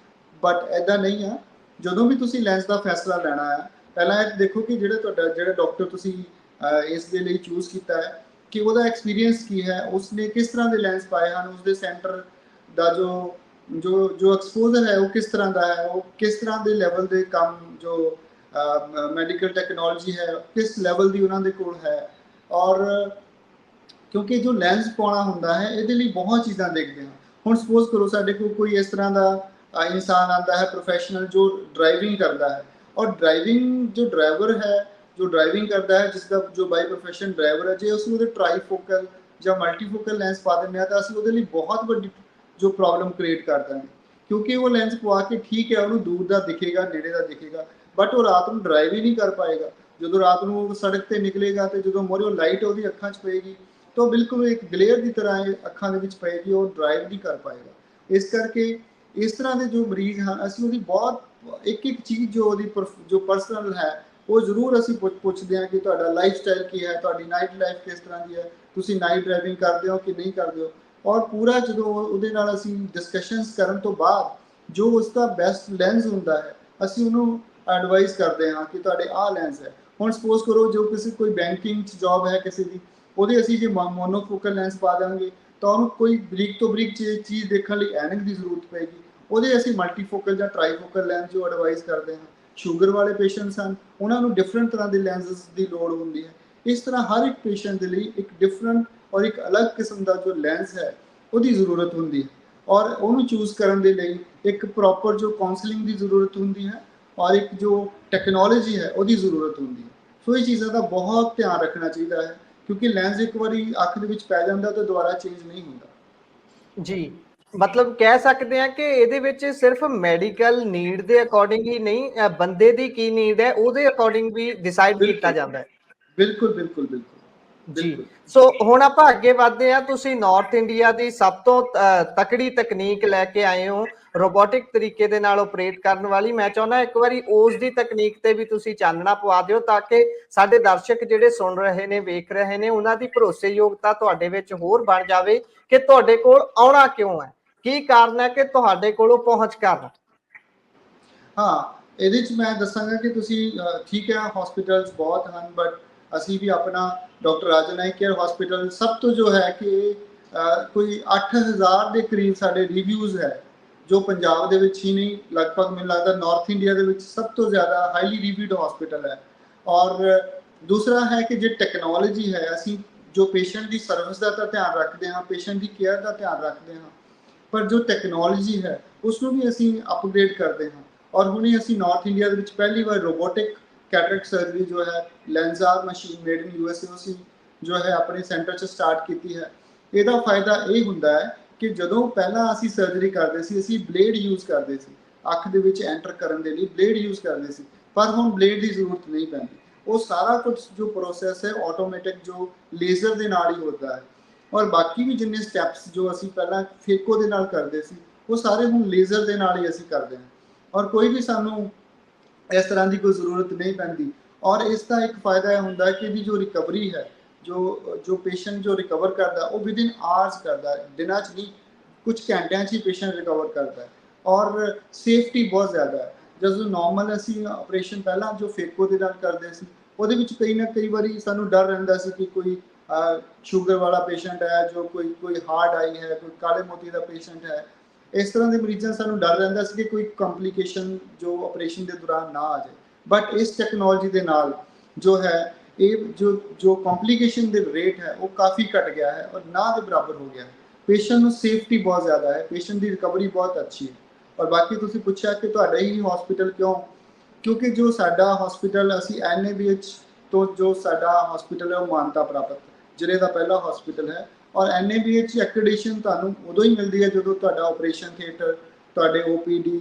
ਬਟ ਐਦਾਂ ਨਹੀਂ ਆ। ਜਦੋਂ ਵੀ ਤੁਸੀਂ ਲੈਂਸ ਦਾ ਫੈਸਲਾ ਲੈਣਾ ਹੈ, ਪਹਿਲਾਂ ਇਹ ਦੇਖੋ ਕਿ ਜਿਹੜਾ ਡਾਕਟਰ ਤੁਸੀਂ ਇਸ ਦੇ ਲਈ ਚੂਜ਼ ਕੀਤਾ ਹੈ ਕਿ ਉਹਦਾ ਐਕਸਪੀਰੀਅੰਸ ਕੀ ਹੈ, ਉਸਨੇ ਕਿਸ ਤਰ੍ਹਾਂ ਦੇ ਲੈਂਸ ਪਾਏ ਹਨ, ਉਸਦੇ ਸੈਂਟਰ ਦਾ ਜੋ ਐਕਸਪੋਜ਼ਰ ਹੈ ਉਹ ਕਿਸ ਤਰ੍ਹਾਂ ਦਾ ਹੈ, ਉਹ ਕਿਸ ਤਰ੍ਹਾਂ ਦੇ ਲੈਵਲ ਦੇ ਕੰਮ, ਜੋ ਮੈਡੀਕਲ ਟੈਕਨੋਲੋਜੀ ਹੈ ਕਿਸ ਲੈਵਲ ਦੀ ਉਹਨਾਂ ਦੇ ਕੋਲ ਹੈ। ਔਰ ਕਿਉਂਕਿ ਜੋ ਲੈਂਸ ਪਾਉਣਾ ਹੁੰਦਾ ਹੈ ਇਹਦੇ ਲਈ ਬਹੁਤ ਚੀਜ਼ਾਂ ਦੇਖਦੇ ਹਾਂ। ਹੁਣ ਸਪੋਜ਼ ਕਰੋ ਸਾਡੇ ਕੋਲ ਕੋਈ ਇਸ ਤਰ੍ਹਾਂ ਦਾ ਇਨਸਾਨ ਆਉਂਦਾ ਹੈ ਪ੍ਰੋਫੈਸ਼ਨਲ ਜੋ ਡਰਾਈਵਿੰਗ ਕਰਦਾ ਹੈ, ਔਰ ਜੋ ਡਰਾਈਵਰ ਹੈ ਜੋ ਡਰਾਈਵਿੰਗ ਕਰਦਾ ਹੈ, ਜਿਸ ਦਾ ਜੋ ਬਾਈ ਪ੍ਰੋਫੈਸ਼ਨ ਡਰਾਈਵਰ ਹੈ, ਜੇ ਅਸੀਂ ਉਹਦੇ ਟਰਾਈਫੋਕਲ ਜਾਂ ਮਲਟੀਫੋਕਲ ਲੈਂਸ ਪਾ ਦਿੰਦੇ ਹਾਂ ਤਾਂ ਅਸੀਂ ਉਹਦੇ ਲਈ ਬਹੁਤ ਵੱਡੀ ਜੋ ਪ੍ਰੋਬਲਮ ਕ੍ਰੀਏਟ ਕਰ ਦਾਂਗੇ। ਕਿਉਂਕਿ ਉਹ ਲੈਂਸ ਪਵਾ ਕੇ ਠੀਕ ਹੈ ਉਹਨੂੰ ਦੂਰ ਦਾ ਦਿਖੇਗਾ, ਨੇੜੇ ਦਾ ਦਿਖੇਗਾ, ਬਟ ਉਹ ਰਾਤ ਨੂੰ ਡਰਾਈਵ ਹੀ ਨਹੀਂ ਕਰ ਪਾਏਗਾ। ਜਦੋਂ ਰਾਤ ਨੂੰ ਸੜਕ ਤੇ ਨਿਕਲੇਗਾ ਤੇ ਜਦੋਂ ਮੋਰੇ ਲਾਈਟ ਉਹਦੀ ਅੱਖਾਂ 'ਚ ਪਏਗੀ ਤਾਂ ਬਿਲਕੁਲ ਇੱਕ ਗਲੇਅਰ ਦੀ ਤਰ੍ਹਾਂ ਅੱਖਾਂ ਦੇ ਵਿੱਚ ਪਏਗੀ, ਉਹ ਡਰਾਈਵ ਨਹੀਂ ਕਰ ਪਾਏਗਾ। ਇਸ ਕਰਕੇ ਇਸ ਤਰ੍ਹਾਂ ਦੇ ਜੋ ਮਰੀਜ਼ ਹਨ ਅਸੀਂ ਉਹਦੀ ਬਹੁਤ ਇੱਕ ਚੀਜ਼ ਜੋ ਉਹਦੀ ਜੋ ਪਰਸਨਲ ਹੈ ਉਹ ਜ਼ਰੂਰ ਅਸੀਂ ਪੁੱਛਦੇ ਹਾਂ ਕਿ ਤੁਹਾਡਾ ਲਾਈਫ ਸਟਾਈਲ ਕੀ ਹੈ, ਤੁਹਾਡੀ ਨਾਈਟ ਲਾਈਫ ਕਿਸ ਤਰ੍ਹਾਂ ਦੀ ਹੈ, ਤੁਸੀਂ ਨਾਈਟ ਡਰਾਈਵਿੰਗ ਕਰਦੇ ਹੋ ਕਿ ਨਹੀਂ ਕਰਦੇ ਹੋ। ਔਰ ਪੂਰਾ ਜਦੋਂ ਉਹਦੇ ਨਾਲ ਅਸੀਂ ਡਿਸਕਸ਼ਨਸ ਕਰਨ ਤੋਂ ਬਾਅਦ ਜੋ ਉਸਦਾ ਬੈਸਟ ਲੈਂਸ ਹੁੰਦਾ ਹੈ ਅਸੀਂ ਉਹਨੂੰ ਐਡਵਾਈਸ ਕਰਦੇ ਹਾਂ ਕਿ ਤੁਹਾਡੇ ਆਹ ਲੈਂਸ ਹੈ। ਹੁਣ ਸਪੋਜ਼ ਕਰੋ ਜੋ ਕੋਈ ਬੈਂਕਿੰਗ 'ਚ ਜੌਬ ਹੈ ਕਿਸੇ ਦੀ, ਉਹਦੇ ਅਸੀਂ ਜੇ ਮੋਨੋਫੋਕਲ ਲੈਂਸ ਪਾ ਦੇਵਾਂਗੇ ਤਾਂ ਉਹਨੂੰ ਕੋਈ ਬਰੀਕ ਤੋਂ ਬਰੀਕ ਚੀਜ਼ ਦੇਖਣ ਲਈ ਐਨਕ ਦੀ ਜ਼ਰੂਰਤ ਪਏਗੀ, ਉਹਦੇ ਅਸੀਂ ਮਲਟੀਫੋਕਲ ਜਾਂ ਟਰਾਈਫੋਕਲ ਲੈਂਸ ਜੋ ਐਡਵਾਈਸ ਕਰਦੇ ਹਾਂ। ਸ਼ੂਗਰ ਵਾਲੇ ਪੇਸ਼ੈਂਟਸ ਹਨ ਉਹਨਾਂ ਨੂੰ ਡਿਫਰੈਂਟ ਤਰ੍ਹਾਂ ਦੇ ਲੈਂਸਸ ਦੀ ਲੋੜ ਹੁੰਦੀ ਹੈ। ਇਸ ਤਰ੍ਹਾਂ ਹਰ ਇੱਕ ਪੇਸ਼ੈਂਟ ਦੇ ਲਈ ਇੱਕ ਡਿਫਰੈਂਟ ਔਰ ਇੱਕ ਅਲੱਗ ਕਿਸਮ ਦਾ ਜੋ ਲੈਂਸ ਹੈ ਉਹਦੀ ਜ਼ਰੂਰਤ ਹੁੰਦੀ ਹੈ, ਔਰ ਉਹਨੂੰ ਚੂਜ਼ ਕਰਨ ਦੇ ਲਈ ਇੱਕ ਪ੍ਰੋਪਰ ਜੋ ਕਾਉਂਸਲਿੰਗ ਦੀ ਜ਼ਰੂਰਤ ਹੁੰਦੀ ਹੈ ਔਰ ਇੱਕ ਜੋ ਟੈਕਨੋਲੋਜੀ ਹੈ ਉਹਦੀ ਜ਼ਰੂਰਤ ਹੁੰਦੀ ਹੈ। ਸੋ ਇਹ ਚੀਜ਼ਾਂ ਦਾ ਬਹੁਤ ਧਿਆਨ ਰੱਖਣਾ ਚਾਹੀਦਾ ਹੈ ਕਿਉਂਕਿ ਲੈਂਸ ਇੱਕ ਵਾਰੀ ਅੱਖ ਦੇ ਵਿੱਚ ਪੈ ਜਾਂਦਾ ਤਾਂ ਦੁਬਾਰਾ ਚੇਂਜ ਨਹੀਂ ਹੁੰਦਾ। ਜੀ, ਮਤਲਬ ਕਹਿ ਸਕਦੇ ਆ ਕਿ ਇਹਦੇ ਵਿੱਚ ਸਿਰਫ ਮੈਡੀਕਲ ਨੀਡ ਦੇ ਅਕੋਰਡਿੰਗ ਹੀ ਨਹੀਂ, ਬੰਦੇ ਦੀ ਕੀ ਨੀਡ ਹੈ ਉਹਦੇ ਅਕੋਰਡਿੰਗ ਵੀ ਡਿਸਾਈਡ ਕੀਤਾ ਜਾਂਦਾ ਹੈ। ਬਿਲਕੁਲ ਬਿਲਕੁਲ ਬਿਲਕੁਲ ਜੀ। ਸੋ ਹੁਣ ਆਪਾਂ ਅੱਗੇ ਵਧਦੇ ਹਾਂ। ਤੁਸੀਂ ਨਾਰਥ ਇੰਡੀਆ ਦੀ ਸਭ ਤੋਂ ਤਕੜੀ ਤਕਨੀਕ ਲੈ ਕੇ ਆਏ ਹੋ ਰੋਬੋਟਿਕ ਤਰੀਕੇ ਦੇ ਨਾਲ ਆਪਰੇਟ ਕਰਨ ਵਾਲੀ। ਮੈਂ ਚਾਹੁੰਦਾ ਇੱਕ ਵਾਰੀ ਉਸ ਦੀ ਤਕਨੀਕ ਤੇ ਵੀ ਤੁਸੀਂ ਚਾਨਣਾ ਪਵਾ ਦਿਓ ਤਾਂ ਕਿ ਸਾਡੇ ਦਰਸ਼ਕ ਜਿਹੜੇ ਸੁਣ ਰਹੇ ਨੇ, ਵੇਖ ਰਹੇ ਨੇ, ਉਹਨਾਂ ਦੀ ਭਰੋਸੇਯੋਗਤਾ ਤੁਹਾਡੇ ਵਿੱਚ ਹੋਰ ਬਣ ਜਾਵੇ ਕਿ ਤੁਹਾਡੇ ਕੋਲ ਆਉਣਾ ਕਿਉਂ ਹੈ, ਕੀ ਕਾਰਨ ਹੈ ਕਿ ਤੁਹਾਡੇ ਕੋਲੋਂ ਪਹੁੰਚ ਕਰਨ। ਹਾਂ, ਇਹਦੇ 'ਚ ਮੈਂ ਦੱਸਾਂਗਾ ਕਿ ਤੁਸੀਂ ਠੀਕ ਹੈ ਹਸਪੀਟਲਸ ਬਹੁਤ ਹਨ, ਬਟ ਅਸੀਂ ਵੀ ਆਪਣਾ ਡਾਕਟਰ ਰਾਜਨ ਆਈ ਕੇਅਰ ਹਸਪੀਟਲ ਸਭ ਤੋਂ ਜੋ ਹੈ ਕਿ ਕੋਈ 8000 ਦੇ ਕਰੀਬ ਸਾਡੇ ਰਿਵਿਊਜ਼ ਹੈ ਜੋ ਪੰਜਾਬ ਦੇ ਵਿੱਚ ਹੀ ਨਹੀਂ, ਲਗਭਗ ਮੈਨੂੰ ਲੱਗਦਾ ਨਾਰਥ ਇੰਡੀਆ ਦੇ ਵਿੱਚ ਸਭ ਤੋਂ ਜ਼ਿਆਦਾ ਹਾਈਲੀ ਰਿਵਿਊਡ ਹਸਪੀਟਲ ਹੈ। ਔਰ ਦੂਸਰਾ ਹੈ ਕਿ ਜੇ ਟੈਕਨੋਲੋਜੀ ਹੈ, ਅਸੀਂ ਜੋ ਪੇਸ਼ੈਂਟ ਦੀ ਸਰਵਿਸ ਦਾ ਤਾਂ ਧਿਆਨ ਰੱਖਦੇ ਹਾਂ, ਪੇਸ਼ੈਂਟ ਦੀ ਕੇਅਰ ਦਾ ਧਿਆਨ ਰੱਖਦੇ ਹਾਂ, ਪਰ ਜੋ ਟੈਕਨੋਲੋਜੀ ਹੈ ਉਸ ਨੂੰ ਵੀ ਅਸੀਂ ਅਪਗ੍ਰੇਡ ਕਰਦੇ ਹਾਂ। ਔਰ ਹੁਣੇ ਅਸੀਂ ਨਾਰਥ ਇੰਡੀਆ ਦੇ ਵਿੱਚ ਪਹਿਲੀ ਵਾਰ ਰੋਬੋਟਿਕ ਕੈਟਰੈਕਟ ਸਰਜਰੀ ਜੋ ਹੈ ਲੈਂਜ਼ਾਰ ਮਸ਼ੀਨ ਮੇਡ ਇਨ USA ਅਸੀਂ ਜੋ ਹੈ ਆਪਣੇ ਸੈਂਟਰ 'ਚ ਸਟਾਰਟ ਕੀਤੀ ਹੈ। ਇਹਦਾ ਫਾਇਦਾ ਇਹ ਹੁੰਦਾ ਹੈ ਕਿ ਜਦੋਂ ਪਹਿਲਾਂ ਅਸੀਂ ਸਰਜਰੀ ਕਰਦੇ ਸੀ, ਅਸੀਂ ਬਲੇਡ ਯੂਜ਼ ਕਰਦੇ ਸੀ, ਅੱਖ ਦੇ ਵਿੱਚ ਐਂਟਰ ਕਰਨ ਦੇ ਲਈ ਬਲੇਡ ਯੂਜ਼ ਕਰਦੇ ਸੀ, ਪਰ ਹੁਣ ਬਲੇਡ ਦੀ ਜ਼ਰੂਰਤ ਨਹੀਂ ਪੈਂਦੀ। ਉਹ ਸਾਰਾ ਕੁਝ ਜੋ ਪ੍ਰੋਸੈਸ ਹੈ ਆਟੋਮੈਟਿਕ ਜੋ ਲੇਜ਼ਰ ਦੇ ਨਾਲ ਹੀ ਹੁੰਦਾ ਹੈ। ਔਰ ਬਾਕੀ ਵੀ ਜਿੰਨੇ ਸਟੈਪਸ ਜੋ ਅਸੀਂ ਪਹਿਲਾਂ ਫੇਕੋ ਦੇ ਨਾਲ ਕਰਦੇ ਸੀ, ਉਹ ਸਾਰੇ ਹੁਣ ਲੇਜ਼ਰ ਦੇ ਨਾਲ ਹੀ ਅਸੀਂ ਕਰਦੇ ਹਾਂ। ਔਰ ਕੋਈ ਵੀ ਸਾਨੂੰ ਇਸ ਤਰ੍ਹਾਂ ਦੀ ਕੋਈ ਜ਼ਰੂਰਤ ਨਹੀਂ ਪੈਂਦੀ। ਔਰ ਇਸ ਦਾ ਇੱਕ ਫਾਇਦਾ ਇਹ ਹੁੰਦਾ ਕਿ ਇਹਦੀ ਜੋ ਰਿਕਵਰੀ ਹੈ, ਜੋ ਪੇਸ਼ੈਂਟ ਜੋ ਰਿਕਵਰ ਕਰਦਾ ਉਹ ਵਿਦਿਨ ਆਵਰਸ ਕਰਦਾ, ਦਿਨਾਂ 'ਚ ਨਹੀਂ, ਕੁਝ ਘੰਟਿਆਂ 'ਚ ਹੀ ਪੇਸ਼ੈਂਟ ਰਿਕਵਰ ਕਰਦਾ ਹੈ। ਔਰ ਸੇਫਟੀ ਬਹੁਤ ਜ਼ਿਆਦਾ ਹੈ। ਜਦੋਂ ਨੋਰਮਲ ਅਸੀਂ ਆਪਰੇਸ਼ਨ ਪਹਿਲਾਂ ਜੋ ਫੇਕੋ ਦੇ ਨਾਲ ਕਰਦੇ ਸੀ, ਉਹਦੇ ਵਿੱਚ ਕਈ ਵਾਰੀ ਸਾਨੂੰ ਡਰ ਰਹਿੰਦਾ ਸੀ ਕਿ ਕੋਈ ਸ਼ੂਗਰ ਵਾਲਾ ਪੇਸ਼ੈਂਟ ਹੈ, ਜੋ ਕੋਈ ਹਾਰਟ ਆਈ ਹੈ, ਕੋਈ ਕਾਲੇ ਮੋਤੀ ਦਾ ਪੇਸ਼ੈਂਟ ਹੈ, ਇਸ ਤਰ੍ਹਾਂ ਦੇ ਮਰੀਜ਼ਾਂ ਸਾਨੂੰ ਡਰ ਰਹਿੰਦਾ ਸੀ ਕਿ ਕੋਈ ਕੰਪਲੀਕੇਸ਼ਨ ਜੋ ਆਪਰੇਸ਼ਨ ਦੇ ਦੌਰਾਨ ਨਾ ਆ ਜਾਏ। ਬਟ ਇਸ ਟੈਕਨੋਲੋਜੀ ਦੇ ਨਾਲ ਜੋ ਹੈ ਇਹ ਜੋ ਕੰਪਲੀਕੇਸ਼ਨ ਦੇ ਰੇਟ ਹੈ ਉਹ ਕਾਫੀ ਘਟ ਗਿਆ ਹੈ ਔਰ ਨਾ ਦੇ ਬਰਾਬਰ ਹੋ ਗਿਆ ਹੈ। ਪੇਸ਼ੈਂਟ ਨੂੰ ਸੇਫਟੀ ਬਹੁਤ ਜ਼ਿਆਦਾ ਹੈ, ਪੇਸ਼ੈਂਟ ਦੀ ਰਿਕਵਰੀ ਬਹੁਤ ਅੱਛੀ ਹੈ। ਔਰ ਬਾਕੀ ਤੁਸੀਂ ਪੁੱਛਿਆ ਕਿ ਤੁਹਾਡਾ ਹੀ ਹਸਪੀਟਲ ਕਿਉਂ, ਕਿਉਂਕਿ ਜੋ ਸਾਡਾ ਹਸਪੀਟਲ ਅਸੀਂ NABH ਤੋਂ ਜੋ ਸਾਡਾ ਹਸਪੀਟਲ ਹੈ ਉਹ ਮਾਨਤਾ ਪ੍ਰਾਪਤ ਜ਼ਿਲ੍ਹੇ ਦਾ ਪਹਿਲਾ ਹਸਪੀਟਲ ਹੈ। ਔਰ NABH ਐਕ੍ਰੈਡੀਟੇਸ਼ਨ ਤੁਹਾਨੂੰ ਉਦੋਂ ਹੀ ਮਿਲਦੀ ਹੈ ਜਦੋਂ ਤੁਹਾਡਾ ਆਪਰੇਸ਼ਨ ਥੀਏਟਰ, ਤੁਹਾਡੇ OPD,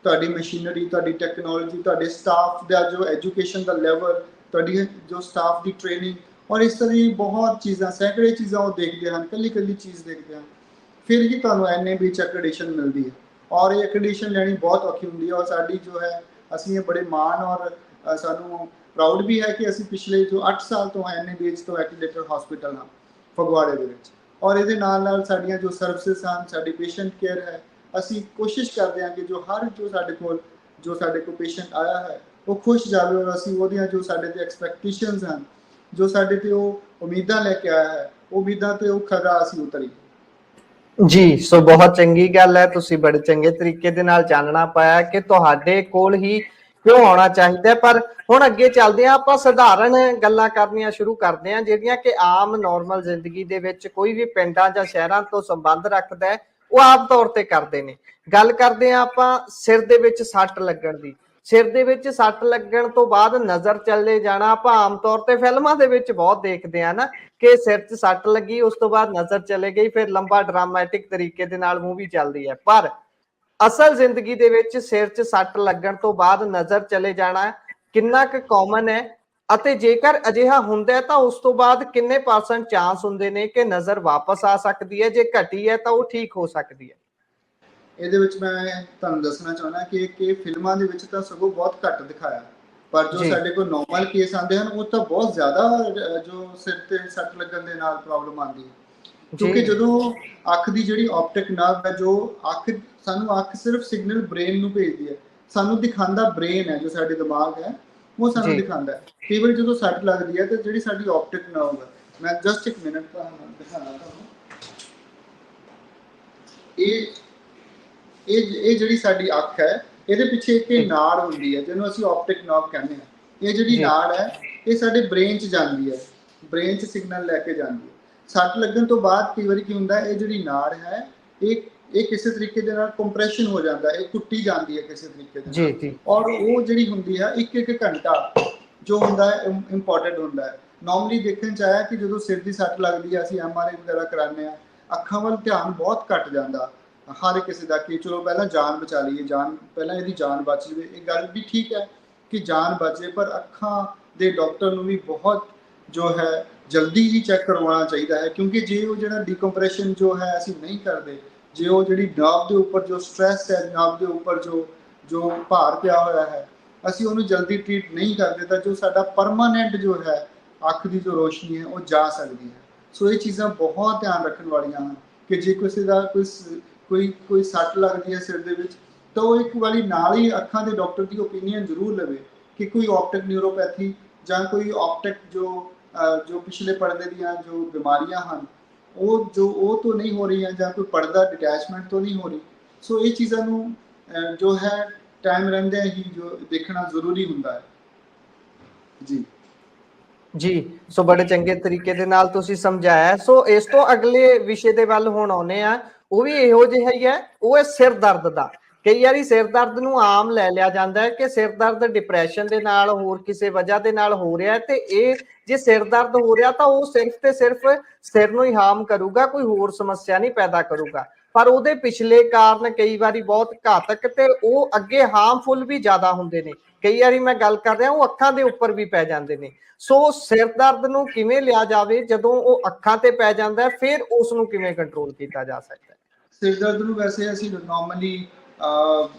ਤੁਹਾਡੀ ਮਸ਼ੀਨਰੀ, ਤੁਹਾਡੀ ਟੈਕਨੋਲੋਜੀ, ਤੁਹਾਡੇ ਸਟਾਫ ਦਾ ਜੋ ਐਜੂਕੇਸ਼ਨ ਦਾ ਲੈਵਲ, ਤੁਹਾਡੀ ਜੋ ਸਟਾਫ ਦੀ ਟ੍ਰੇਨਿੰਗ, ਔਰ ਇਸ ਤਰ੍ਹਾਂ ਦੀ ਬਹੁਤ ਚੀਜ਼ਾਂ, ਸੈਂਕੜੇ ਚੀਜ਼ਾਂ ਉਹ ਦੇਖਦੇ ਹਨ, ਕੱਲੀ ਚੀਜ਼ ਦੇਖਦੇ ਹਨ, ਫਿਰ ਹੀ ਤੁਹਾਨੂੰ NABH ਐਕ੍ਰੈਡੀਟੇਸ਼ਨ ਮਿਲਦੀ ਹੈ। ਔਰ ਇਹ ਐਕ੍ਰੈਡੀਟੇਸ਼ਨ ਲੈਣੀ ਬਹੁਤ ਔਖੀ ਹੁੰਦੀ ਹੈ। ਔਰ ਸਾਡੀ ਜੋ ਹੈ ਅਸੀਂ ਇਹ ਬੜੇ ਮਾਣ ਔਰ ਸਾਨੂੰ ਪ੍ਰਾਊਡ ਵੀ ਹੈ ਕਿ ਅਸੀਂ ਪਿਛਲੇ ਜੋ 8 ਸਾਲ ਤੋਂ NABH ਤੋਂ ਐਕ੍ਰੈਡੀਟੇਡ ਹਸਪੀਟਲ ਹਾਂ ਫਗਵਾੜੇ ਦੇ ਵਿੱਚ। ਔਰ ਇਹਦੇ ਨਾਲ ਸਾਡੀਆਂ ਜੋ ਸਰਵਿਸਿਜ਼ ਹਨ, ਸਾਡੀ ਪੇਸ਼ੈਂਟ ਕੇਅਰ ਹੈ, ਅਸੀਂ ਕੋਸ਼ਿਸ਼ ਕਰਦੇ ਹਾਂ ਕਿ ਜੋ ਸਾਡੇ ਕੋਲ ਪੇਸ਼ੈਂਟ ਆਇਆ ਹੈ ਉਹ ਖੁਸ਼ ਜਾਵੇ, ਔਰ ਅਸੀਂ ਉਹਦੀਆਂ ਜੋ ਸਾਡੇ ਤੇ ਐਕਸਪੈਕਟੇਸ਼ਨਸ ਹਨ, ਜੋ ਸਾਡੇ ਤੇ ਉਹ ਉਮੀਦਾਂ ਲੈ ਕੇ ਆਇਆ ਹੈ, ਉਹ ਉਮੀਦਾਂ ਤੇ ਉਹ ਖਰਾ ਅਸੀਂ ਉਤਰੀ। ਜੀ, ਸੋ ਬਹੁਤ ਚੰਗੀ ਗੱਲ ਹੈ, ਤੁਸੀਂ ਬੜੇ ਚੰਗੇ ਤਰੀਕੇ ਦੇ ਨਾਲ ਜਾਣਨਾ ਪਾਇਆ ਕਿ ਤੁਹਾਡੇ ਕੋਲ ਹੀ ਕਿਉਂ ਆਉਣਾ ਚਾਹੀਦਾ। ਪਰ ਹੁਣ ਅੱਗੇ ਚੱਲਦੇ ਹਾਂ, ਆਪਾਂ ਸਧਾਰਨ ਗੱਲਾਂ ਕਰਨੀਆਂ ਸ਼ੁਰੂ ਕਰਦੇ ਹਾਂ ਜਿਹੜੀਆਂ ਕਿ ਆਮ ਨੋਰਮਲ ਜ਼ਿੰਦਗੀ ਦੇ ਵਿੱਚ ਕੋਈ ਵੀ ਪਿੰਡਾਂ ਜਾਂ ਸ਼ਹਿਰਾਂ ਤੋਂ ਸੰਬੰਧ ਰੱਖਦਾ ਹੈ, ਉਹ ਆਮ ਤੌਰ ਤੇ ਕਰਦੇ ਨੇ। ਗੱਲ ਕਰਦੇ ਹਾਂ ਆਪਾਂ ਸਿਰ ਦੇ ਵਿੱਚ ਸੱਟ ਲੱਗਣ ਦੀ। ਸਿਰ ਦੇ ਵਿੱਚ ਸੱਟ ਲੱਗਣ ਤੋਂ ਬਾਅਦ ਨਜ਼ਰ ਚਲੇ ਜਾਣਾ ਆਪਾਂ ਆਮ ਤੌਰ ਤੇ ਫਿਲਮਾਂ ਦੇ ਵਿੱਚ ਬਹੁਤ ਦੇਖਦੇ ਆ ਨਾ, ਕਿ ਸਿਰ 'ਚ ਸੱਟ ਲੱਗੀ, ਉਸ ਤੋਂ ਬਾਅਦ ਨਜ਼ਰ ਚਲੇ ਗਈ, ਫਿਰ ਲੰਬਾ ਡਰਾਮੈਟਿਕ ਤਰੀਕੇ ਦੇ ਨਾਲ ਮੂਵੀ ਚੱਲਦੀ ਹੈ। ਪਰ ਅਸਲ ਜ਼ਿੰਦਗੀ ਦੇ ਵਿੱਚ ਸਿਰ 'ਚ ਸੱਟ ਲੱਗਣ ਤੋਂ ਬਾਅਦ ਨਜ਼ਰ ਚਲੇ ਜਾਣਾ ਕਿੰਨਾ ਕੁ ਕਾਮਨ ਹੈ, ਅਤੇ ਜੇਕਰ ਅਜਿਹਾ ਹੁੰਦਾ ਹੈ ਤਾਂ ਉਸ ਤੋਂ ਬਾਅਦ ਕਿੰਨੇ % ਚਾਂਸ ਹੁੰਦੇ ਨੇ ਕਿ ਨਜ਼ਰ ਵਾਪਸ ਆ ਸਕਦੀ ਹੈ, ਜੇ ਘਟੀ ਹੈ ਤਾਂ ਉਹ ਠੀਕ ਹੋ ਸਕਦੀ ਹੈ? ਇਹਦੇ ਵਿੱਚ ਮੈਂ ਤੁਹਾਨੂੰ ਦੱਸਣਾ ਚਾਹੁੰਦਾ ਕਿ ਫਿਲਮਾਂ ਦੇ ਵਿੱਚ ਤਾਂ ਸਗੋਂ ਬਹੁਤ ਘੱਟ ਦਿਖਾਇਆ, ਪਰ ਜੋ ਸਾਡੇ ਕੋਲ ਨੋਰਮਲ ਕੇਸ ਆਉਂਦੇ ਹਨ ਉਹ ਤਾਂ ਬਹੁਤ ਜ਼ਿਆਦਾ ਜੋ ਸਿਰ ਤੇ ਸੱਟ ਲੱਗਣ ਦੇ ਨਾਲ ਪ੍ਰੋਬਲਮ ਆਉਂਦੀ ਹੈ। ਕਿਉਂਕਿ ਜਦੋਂ ਅੱਖ ਦੀ ਜਿਹੜੀ ਆਪਟਿਕ ਨਰਵ ਹੈ, ਜੋ ਅੱਖ ਸਿਰਫ ਸਿਗਨਲ ਬ੍ਰੇਨ ਨੂੰ ਭੇਜਦੀ ਹੈ, ਸਾਨੂੰ ਦਿਖਾਉਂਦਾ ਬ੍ਰੇਨ ਹੈ, ਜੋ ਸਾਡੇ ਦਿਮਾਗ ਹੈ ਉਹ ਸਾਨੂੰ ਦਿਖਾਉਂਦਾ ਹੈ। ਕਈ ਵਾਰ ਜਦੋਂ ਸੱਟ ਲੱਗਦੀ ਹੈ ਤੇ ਜਿਹੜੀ ਸਾਡੀ ਆਪਟਿਕ ਨਰਵ ਹੈ, ਮੈਂ ਜਸਟ ਇੱਕ ਮਿੰਟ ਤੁਹਾਨੂੰ ਦਿਖਾਣਾ ਤੁਹਾਨੂੰ, ਇਹ ਜਿਹੜੀ ਸਾਡੀ ਅੱਖ ਹੈ ਇਹਦੇ ਪਿੱਛੇ ਇੱਕ ਨਾੜ ਹੁੰਦੀ ਹੈ ਜਿਹਨੂੰ ਅਸੀਂ ਆਪਟਿਕ ਨਰਵ ਕਹਿੰਦੇ ਹਾਂ। ਇਹ ਜਿਹੜੀ ਨਾੜ ਹੈ ਇਹ ਸਾਡੇ ਬ੍ਰੇਨ 'ਚ ਜਾਂਦੀ ਹੈ, ਬ੍ਰੇਨ 'ਚ ਸਿਗਨਲ ਲੈ ਕੇ ਜਾਂਦੀ ਹੈ। ਸੱਟ ਲੱਗਣ ਤੋਂ ਬਾਅਦ ਕਈ ਵਾਰੀ ਕੀ ਹੁੰਦਾ, ਇਹ ਜਿਹੜੀ ਨਾੜ ਹੈ ਇਹ ਕਿਸੇ ਤਰੀਕੇ ਦੇ ਨਾਲ ਕੰਪਰੈਸ਼ਨ ਹੋ ਜਾਂਦਾ, ਇਹ ਟੁੱਟੀ ਜਾਂਦੀ ਹੈ ਕਿਸੇ ਤਰੀਕੇ ਦੇ ਨਾਲ। ਔਰ ਉਹ ਜਿਹੜੀ ਹੁੰਦੀ ਹੈ ਇੱਕ ਘੰਟਾ ਜੋ ਹੁੰਦਾ ਹੈ ਇੰਪੋਰਟੈਂਟ ਹੁੰਦਾ ਹੈ। ਨੋਰਮਲੀ ਦੇਖਣ 'ਚ ਆਇਆ ਕਿ ਜਦੋਂ ਸਿਰ ਦੀ ਸੱਟ ਲੱਗਦੀ ਹੈ ਅਸੀਂ MRI ਵਗੈਰਾ ਕਰਾਉਂਦੇ ਹਾਂ, ਅੱਖਾਂ ਵੱਲ ਧਿਆਨ ਬਹੁਤ ਘੱਟ ਜਾਂਦਾ ਹਰ ਕਿਸੇ ਦਾ, ਕਿ ਚਲੋ ਪਹਿਲਾਂ ਜਾਨ ਬਚਾ ਲਈਏ, ਪਹਿਲਾਂ ਇਹਦੀ ਜਾਨ ਬਚ ਜਾਵੇ। ਇਹ ਗੱਲ ਵੀ ਠੀਕ ਹੈ ਕਿ ਜਾਨ ਬਚੇ, ਪਰ ਅੱਖਾਂ ਦੇ ਡਾਕਟਰ ਨੂੰ ਵੀ ਬਹੁਤ ਜੋ ਹੈ ਜਲਦੀ ਹੀ ਚੈੱਕ ਕਰਵਾਉਣਾ ਚਾਹੀਦਾ ਹੈ, ਕਿਉਂਕਿ ਜੇ ਉਹ ਜਿਹੜਾ ਡੀਕੰਪਰੈਸ਼ਨ ਜੋ ਹੈ ਅਸੀਂ ਨਹੀਂ ਕਰਦੇ, ਜੇ ਉਹ ਜਿਹੜੀ ਨਰਵ ਦੇ ਉੱਪਰ ਜੋ ਸਟ੍ਰੈਸ ਹੈ, ਨਰਵ ਦੇ ਉੱਪਰ ਜੋ ਭਾਰ ਪਿਆ ਹੋਇਆ ਹੈ, ਅਸੀਂ ਉਹਨੂੰ ਜਲਦੀ ਟ੍ਰੀਟ ਨਹੀਂ ਕਰਦੇ ਤਾਂ ਜੋ ਸਾਡਾ ਪਰਮਾਨੈਂਟ ਜੋ ਹੈ ਅੱਖ ਦੀ ਜੋ ਰੋਸ਼ਨੀ ਹੈ ਉਹ ਜਾ ਸਕਦੀ ਹੈ। ਸੋ ਇਹ ਚੀਜ਼ਾਂ ਬਹੁਤ ਧਿਆਨ ਰੱਖਣ ਵਾਲੀਆਂ ਹਨ ਕਿ ਜੇ ਕਿਸੇ ਦਾ ਕੋਈ ਸੱਟ ਲੱਗਦੀ ਹੈ ਸਿਰ ਦੇ ਵਿੱਚ ਤਾਂ ਉਹ ਇੱਕ ਵਾਰੀ ਨਾਲ ਹੀ ਅੱਖਾਂ ਦੇ ਡਾਕਟਰ ਦੀ ਓਪੀਨੀਅਨ ਜ਼ਰੂਰ ਲਵੇ ਕਿ ਕੋਈ ਆਪਟਿਕ ਨਿਊਰੋਪੈਥੀ ਜਾਂ ਕੋਈ ਆਪਟਿਕ ਜੋ ਪਿਛਲੇ ਪਰਦੇ ਦੀਆਂ ਜੋ ਬਿਮਾਰੀਆਂ ਹਨ ਉਹ ਤੋਂ ਨਹੀਂ ਹੋ ਰਹੀਆਂ, ਜਾਂ ਕੋਈ ਪਰਦਾ ਡਿਟੈਚਮੈਂਟ ਤੋਂ ਨਹੀਂ ਹੋ ਰਹੀ। ਸੋ ਇਹ ਚੀਜ਼ਾਂ ਨੂੰ ਜੋ ਹੈ ਟਾਈਮ ਰਹਿੰਦੇ ਹੀ ਜੋ ਦੇਖਣਾ ਜ਼ਰੂਰੀ ਹੁੰਦਾ ਹੈ। ਜੀ, ਸੋ ਬੜੇ ਚੰਗੇ ਤਰੀਕੇ ਦੇ ਨਾਲ ਤੁਸੀਂ ਸਮਝਾਇਆ। ਸੋ ਇਸ ਤੋਂ ਅਗਲੇ ਵਿਸ਼ੇ ਦੇ ਵੱਲ ਹੁਣ ਆਉਂਦੇ ਆ, ਉਹ ਵੀ ਇਹੋ ਜਿਹਾ ਹੀ ਹੈ, ਉਹ ਹੈ ਸਿਰ ਦਰਦ ਦਾ। ਕਈ ਵਾਰੀ ਸਿਰ ਦਰਦ ਨੂੰ ਆਮ ਲੈ ਲਿਆ ਜਾਂਦਾ ਹੈ ਕਿ ਸਿਰ ਦਰਦ ਡਿਪਰੈਸ਼ਨ ਦੇ ਨਾਲ ਹੋਰ ਕਿਸੇ ਵਜ੍ਹਾ ਦੇ ਨਾਲ ਹੋ ਰਿਹਾ ਤੇ ਇਹ ਜੇ ਸਿਰ ਦਰਦ ਹੋ ਰਿਹਾ ਤਾਂ ਉਹ ਸਿਰਫ ਤੇ ਸਿਰਫ ਸਿਰ ਨੂੰ ਹੀ ਹਾਰਮ ਕਰੂਗਾ, ਕੋਈ ਹੋਰ ਸਮੱਸਿਆ ਨਹੀਂ ਪੈਦਾ ਕਰੂਗਾ। ਪਰ ਉਹਦੇ ਪਿਛਲੇ ਕਾਰਨ ਕਈ ਵਾਰੀ ਬਹੁਤ ਘਾਤਕ ਤੇ ਉਹ ਅੱਗੇ ਹਾਰਮਫੁਲ ਵੀ ਜ਼ਿਆਦਾ ਹੁੰਦੇ ਨੇ। ਕਈ ਵਾਰੀ ਮੈਂ ਗੱਲ ਕਰ ਰਿਹਾ ਉਹ ਅੱਖਾਂ ਦੇ ਉੱਪਰ ਵੀ ਪੈ ਜਾਂਦੇ ਨੇ। ਸੋ ਸਿਰ ਦਰਦ ਨੂੰ ਕਿਵੇਂ ਲਿਆ ਜਾਵੇ ਜਦੋਂ ਉਹ ਅੱਖਾਂ ਤੇ ਪੈ ਜਾਂਦਾ ਫਿਰ ਉਸ ਨੂੰ ਕਿਵੇਂ ਕੰਟਰੋਲ ਕੀਤਾ ਜਾ ਸਕਦਾ ਹੈ? ਸਿਰ ਦਰਦ ਨੂੰ ਵੈਸੇ ਅਸੀਂ ਨਾਰਮਲੀ